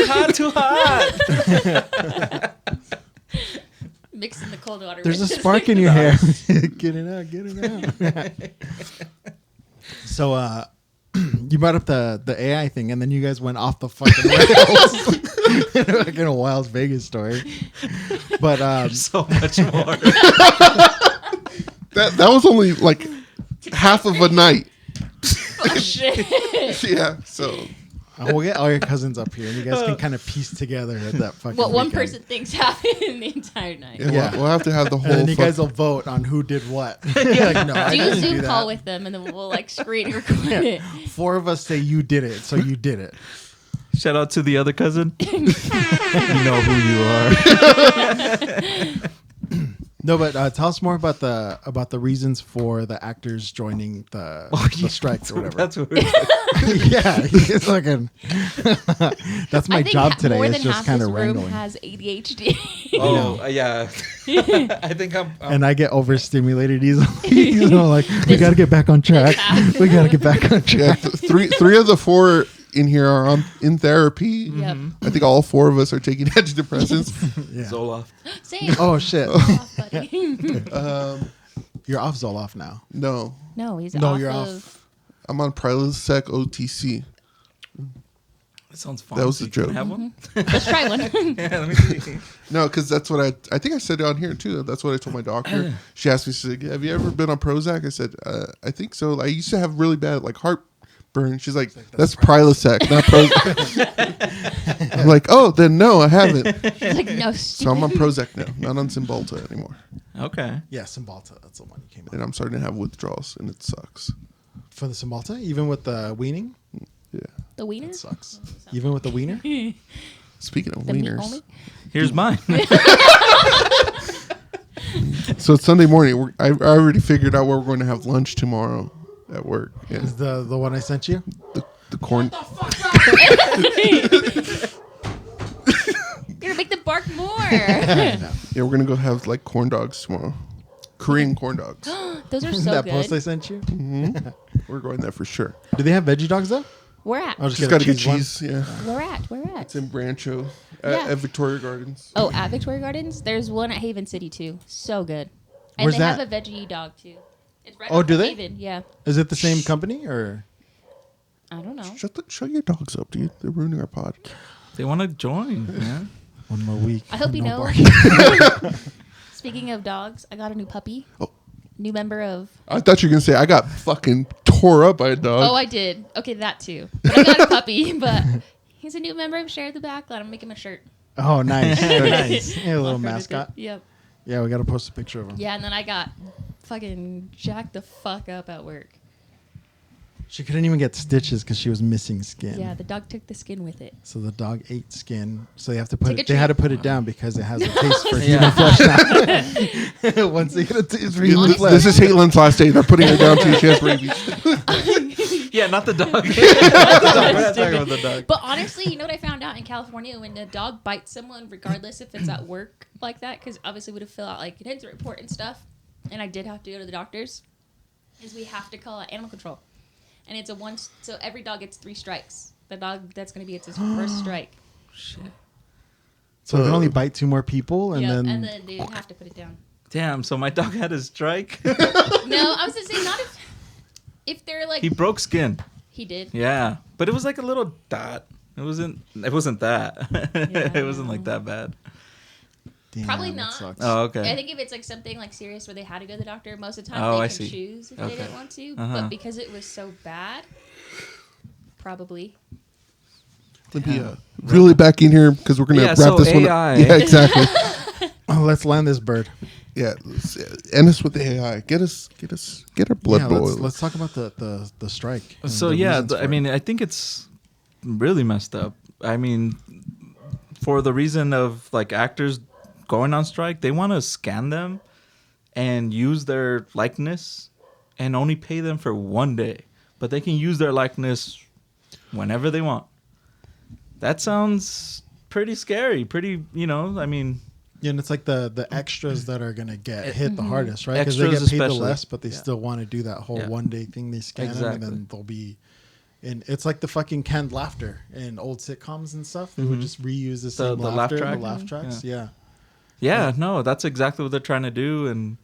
hot, too hot. Mix in the cold water. There's a with it. spark in your hair. Get it out. Get it out. So, you brought up the AI thing, and then you guys went off the fucking rails. Like in a Wild Vegas story. But So much more. That was only like half of a night. Oh, shit. Yeah. So we'll get all your cousins up here, and you guys can kind of piece together at that fucking. What one weekend. person thinks happened the entire night. yeah, Yeah. We'll have to have the And whole. then you guys fuck- will vote on who did what. Like, no, I Do a didn't Zoom do call that. with them, and then we'll like screen record it. 4 of us say you did it, so you did it. Shout out to the other cousin. You know who you are. No, but tell us more about the reasons for the actors joining the strikes or whatever. That's what Yeah, it's like that's my I think job today. More Is than just half kind this of room wrangling, has ADHD. Oh, yeah. I think I'm and I get overstimulated easily. You know, like we got to get back on track. We got to get back on Yeah, track. three of the 4 in here are in therapy. Yep. I think all 4 of us are taking antidepressants. Yeah. Zoloft. Same. Oh shit! Oh, buddy. You're off Zoloft now. No, No, he's No, off you're of. off. I'm on Prilosec OTC. That sounds fun. That was a Can I joke. have one? Let's try one. Yeah, let me see. No, because that's what I think I said it on here too. That's what I told my doctor. She asked me, she said, "Have you ever been on Prozac?" I said, "I think so." I used to have really bad like heartburn. She's like, "That's Prilosec, not Prozac." I'm like, "Oh, then no, I haven't." He's like, no, So I'm on Prozac now, not on Cymbalta anymore, Okay. Yeah, Cymbalta. That's the one you came and up I'm starting to have withdrawals, and it sucks. for the Cymbalta. Even with the weaning, Yeah. The wiener? it sucks. Even with the wiener. Speaking of The meat wieners, only? Here's mine. so it's Sunday morning. I already figured out where we're going to have lunch tomorrow at work. Yeah, Is the one I sent you? the corn. You're gonna make them bark more. Yeah, we're gonna go have like corn dogs tomorrow. Korean corn dogs. Those are so that good. post I sent you. We're going there for sure. Do they have veggie dogs though? Where at? I'll Just get a got to get one. cheese. Yeah, Where at? Where at? it's in Brancho Yeah. at Victoria Gardens. Oh, at Victoria Gardens? There's one at Haven City too. So good. And Where's they that? have a veggie dog too. It's right Oh, off do of they? Haven. Yeah. Is it the same company or? I don't know. Shut your dogs up, dude. They're ruining our pod. They want to join, man. One more week. I hope you No know. barking. Speaking of dogs, I got a new puppy. Oh. New member of. I thought you were gonna say I got fucking tore up by a dog. Oh, I did. Okay, that too. But I got a puppy, but he's a new member of Share the Backline. I'm making him a shirt. Oh, nice, nice. Yeah, a little Walk around with mascot. it. Yep. Yeah, we got to post a picture of him. Yeah, and then I got fucking jacked the fuck up at work. She couldn't even get stitches because she was missing skin. Yeah, the dog took the skin with it. So the dog ate skin. So they have to put Take a it. They had to treat. put it down because it has a taste for Yeah. human flesh now. Once they get a taste for human flesh. This is Caitlin's last day. They're putting her down too. She has rabies. Yeah, not the dog. We're not talking about the dog. But honestly, you know what I found out in California? When a dog bites someone, regardless if it's at work like that, because obviously we would have fill out like an incident report and stuff, and I did have to go to the doctors, is we have to call animal control. And it's so every dog gets 3 strikes. The dog that's going to be its first strike. Shit. So they can only bite 2 more people, and and then then they have to put it down. Damn, so my dog had a strike. No, I was going to say not if they're like He broke skin. he did. Yeah, but it was like a little dot. It wasn't that. It wasn't like that bad. damn, Probably that not. sucks. Oh, okay. I think if it's like something like serious where they had to go to the doctor, most of the time Oh, they I can see. choose if Okay. they didn't want to. Uh-huh. But because it was so bad, probably. Let me really back in here because we're gonna Yeah, wrap so this one AI. up. Yeah, exactly. Oh, let's land this bird. Yeah, end us with the AI. Get our blood Yeah, boiled. let's talk about the strike. and So the yeah, reasons for I it. mean, I think it's really messed up. I mean, for the reason of like actors going on strike, they want to scan them and use their likeness and only pay them for 1 day, but they can use their likeness whenever they want. That sounds pretty scary. Pretty, I mean, Yeah, and it's like the extras that are gonna get hit the hardest, right? Because they Extras get paid the especially. less, but they Yeah. still want to do that whole Yeah. 1 day thing. They scan them, and Exactly. then they'll be. And it's like the fucking canned laughter in old sitcoms and stuff. They would just reuse the same the laugh laughter track? and the laugh tracks. Yeah. yeah, no, that's exactly what they're trying to do. And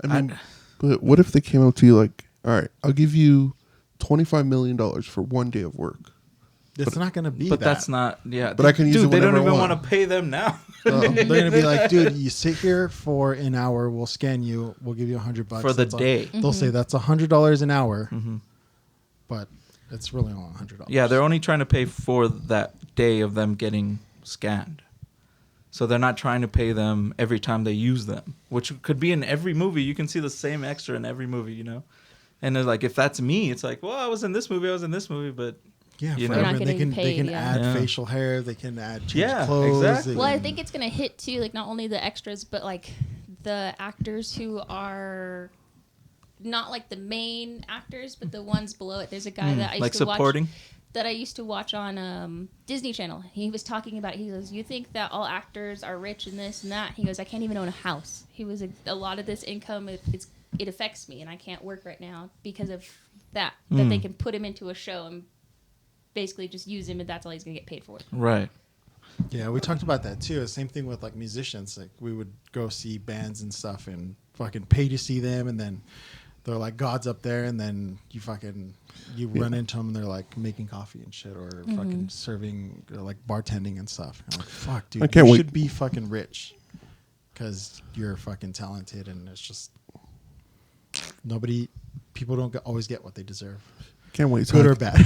I mean, but what if they came up to you like, all right, I'll give you $25 million for 1 day of work. It's not gonna be but that. that's not, yeah. But I can use Dude, it they don't whenever I even want. want to pay them now. They're gonna be like, dude, you sit here for an hour. We'll scan you. We'll give you $100 For the That's all- day. They'll say that's $100 an hour, but it's really only $100. Yeah, they're only trying to pay for that day of them getting scanned. So they're not trying to pay them every time they use them, which could be in every movie. You can see the same extra in every movie, And they're like, if that's me, it's like, well, I was in this movie, but Yeah, You know. forever. You're not And they getting can they can paid, yeah. add Yeah. facial hair. They can add change Yeah, clothes. exactly. they Well, I can- think it's gonna hit too, like not only the extras, but like the actors who are not like the main actors, but the ones below it. There's a guy that I used like to supporting. watch that I used to watch on Disney Channel. He was talking about. He goes, "You think that all actors are rich and this and that?" He goes, "I can't even own a house." He was a lot of this income. It affects me, and I can't work right now because of that. That they can put him into a show and basically just use him, and that's all he's gonna get paid for. Right. Yeah, we talked about that too. Same thing with like musicians. Like we would go see bands and stuff and fucking pay to see them, and then they're like gods up there, and then you run into them and they're like making coffee and shit, or fucking serving, or like bartending and stuff. And I'm like, fuck, dude, I can't you wait. should be fucking rich because you're fucking talented, and it's just people don't always get what they deserve, Can't wait till good or bad.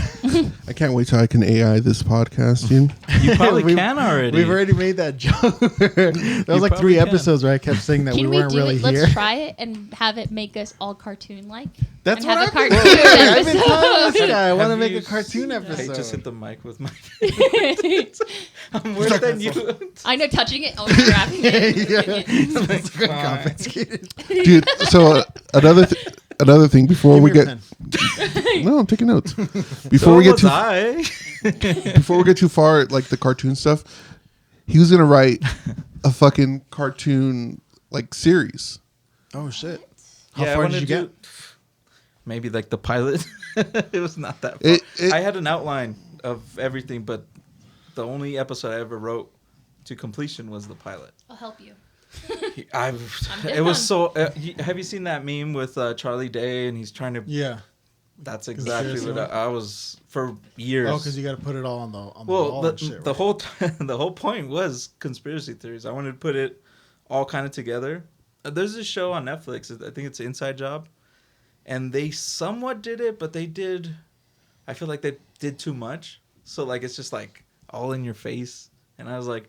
I can't wait till I can AI this podcast, dude. You probably We've- can already. We've already made that joke. That was like 3 probably can. episodes where I kept saying that Can we weren't do really it? here. Let's try it and have it make us all cartoon-like. That's and what have a I've been cartoon doing. I've been telling episode. this guy I want to Have make you a cartoon episode. I just hit the mic with my I'm worse than you. I know, touching it, grabbing it. It's like confiscated. Dude, so another thing before Give we me your get pen. no, I'm taking notes. Before we get too too far, like the cartoon stuff, he was gonna write a fucking cartoon like series. Oh shit! How Yeah, I far wanna did you get? Maybe like the pilot. It was not that far. It- I had an outline of everything, but the only episode I ever wrote to completion was the pilot. I'll help you. It was so. Have you seen that meme with Charlie Day and he's trying to? Yeah. That's exactly Conspiracy what I was for years. Oh, because you got to put it all on the well, wall the, and shit. the right? whole the whole point was conspiracy theories. I wanted to put it all kind of together. There's this show on Netflix. I think it's Inside Job, and they somewhat did it, but they did. I feel like they did too much. So like it's just like all in your face, and I was like,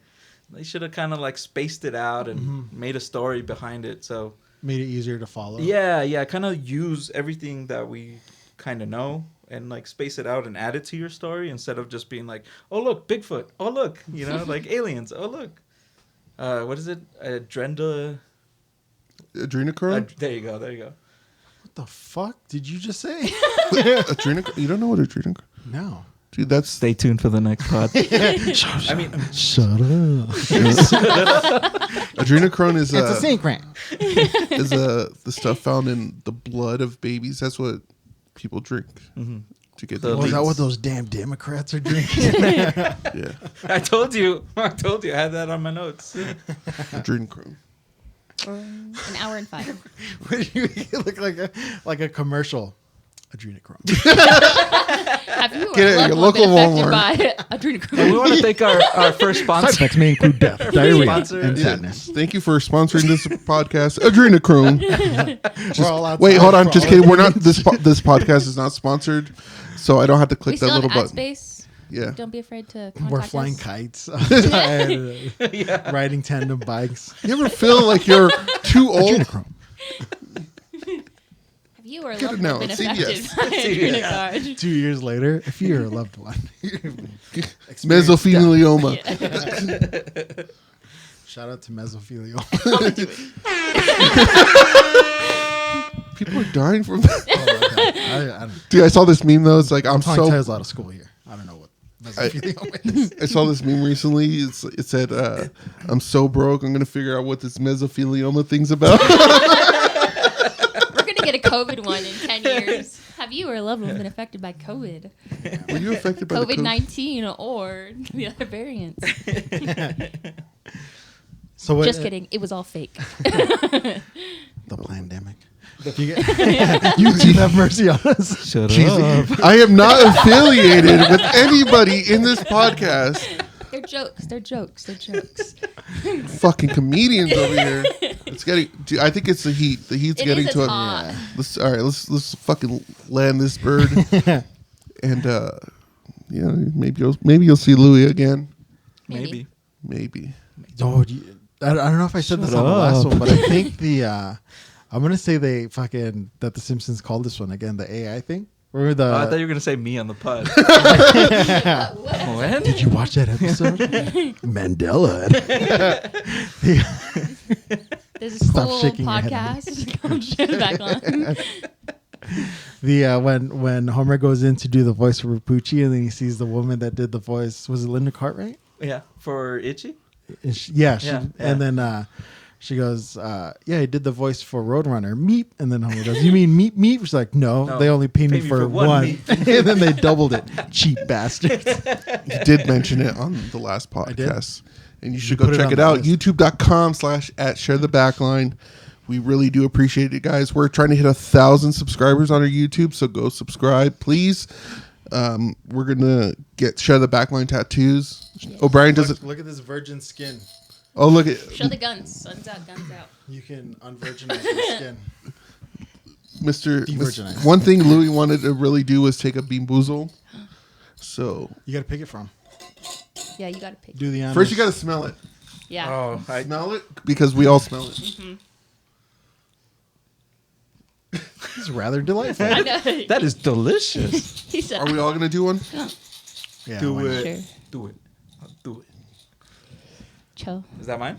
they should have kind of like spaced it out and made a story behind it. So made it easier to follow. yeah, kind of use everything that we kind of know and like space it out and add it to your story instead of just being like, oh look, Bigfoot, oh look, you know, like aliens, oh look, what is it, adrenochrome? There you go. What the fuck did you just say? Adrenochrome? You don't know what adrenochrome? No. Dude, that's Stay tuned for the next pod. I mean, Shut up. adrenochrome is It's a secret. is the stuff found in the blood of babies. That's what people drink to get The the Was that leaks. what those damn Democrats are drinking? Yeah, I told you, I had that on my notes. adrenochrome. An hour and 5. You look like a commercial. Adrenochrome. Have you or Get it at a your loved one local been affected by And we adrenochrome? want to thank our first Side sponsor. effects may include death, diarrhea, Sponsor. and Yeah. sadness. Thank you for sponsoring this podcast, Adrenochrome. We're all outside Wait, hold on. for Just all kidding. of We're not. these. This podcast is not sponsored, so I don't have to We click that still have little ad button. space. Yeah. Don't be afraid to contact We're flying us. kites, riding tandem bikes. You ever feel like you're too old? Adrenochrome. Have you or a Get loved it now. one been It's affected CBS. by adrenochrome? 2 years later, if you're a loved one, Mesothelioma. Shout out to mesothelioma. People are dying from that. Oh my God. I don't, Dude, I saw this meme though. It's like I'm Tongue ties so. out of school here. I don't know what mesothelioma is. I saw this meme recently. It said, "I'm so broke. I'm gonna figure out what this mesothelioma thing's about." We're going to get a COVID one in 10 years. Have you or a loved one been affected by COVID? Were you affected by the COVID-19 or the other variants? So what, Just kidding. It was all fake. The pandemic. YouTube have mercy on us. Shut Jesus. I am not affiliated with anybody in this podcast. They're jokes. They're jokes. They're jokes. Fucking comedians over here. It's getting. Dude, I think it's the heat. The heat's It getting is, to it's it. hot. All right. Let's fucking land this bird. And maybe you'll see Louie again. Maybe. Maybe. Oh, I don't know if I said this on the last one, but I think I'm gonna say that the Simpsons called this one again the AI thing. Remember the? I thought you were gonna say me on the pod. When? Did you watch that episode? Mandela. There's a Stop cool shaking your head at podcast called Backline. When Homer goes in to do the voice for Rapucci, and then he sees the woman that did the voice. Was it Linda Cartwright? Yeah, for Itchy. And then she goes, "Yeah, he did the voice for Roadrunner, Meep." And then Homer goes, "You mean Meep?" She's like, "No, they only paid me for one." And then they doubled it. Cheap bastards. You did mention it on the last podcast. And you should put go it check on it the out. list. YouTube.com/@ShareTheBackline. We really do appreciate it, guys. We're trying to hit 1,000 subscribers on our YouTube, so go subscribe, please. We're gonna get Share the Backline tattoos. Yes. O'Brien does it. Look at this virgin skin. Oh, look at Show the guns. Sun's out, guns out. You can unvirginize your skin. Mr. De-virginize. One thing Louie wanted to really do was take a Bean Boozle. So You got to pick it from. Yeah, you gotta pick. Do the honors. first, you got to smell it. Yeah. Oh, Smell it because we all smell it. It's rather delightful. I know. that is delicious. He said, Are we all gonna do one? Yeah, Do why not? it. Sure. Do it. I'll do it. Chill. Is that mine?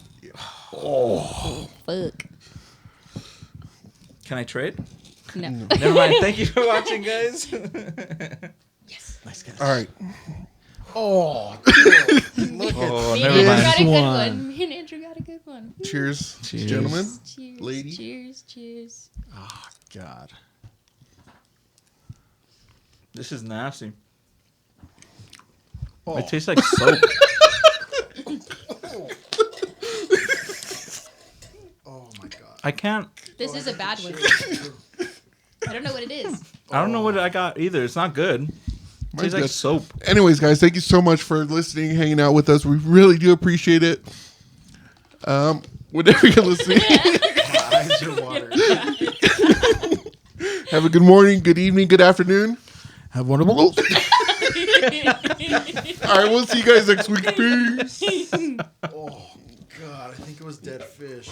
Fuck. Can I trade? No. Never mind. Thank you for watching, guys. Yes. Nice guys. All right. Oh, look Oh, Me and never Andrew mind. got a good one. one. Me and Andrew got a good one. Cheers, Cheers. gentlemen. Cheers. Lady. Cheers. Cheers. Oh, God. This is nasty. Oh. It tastes like soap. Oh, my God. I can't. This is a bad one. I don't know what it is. I don't know what I got either. It's not good. It tastes like good. soap. Anyways, guys, thank you so much for listening, hanging out with us. We really do appreciate it. Whenever you're listening, Eyes your water. have a good morning, good evening, good afternoon. Have one of those. All right, we'll see you guys next week. Peace. Oh, God. I think it was dead fish.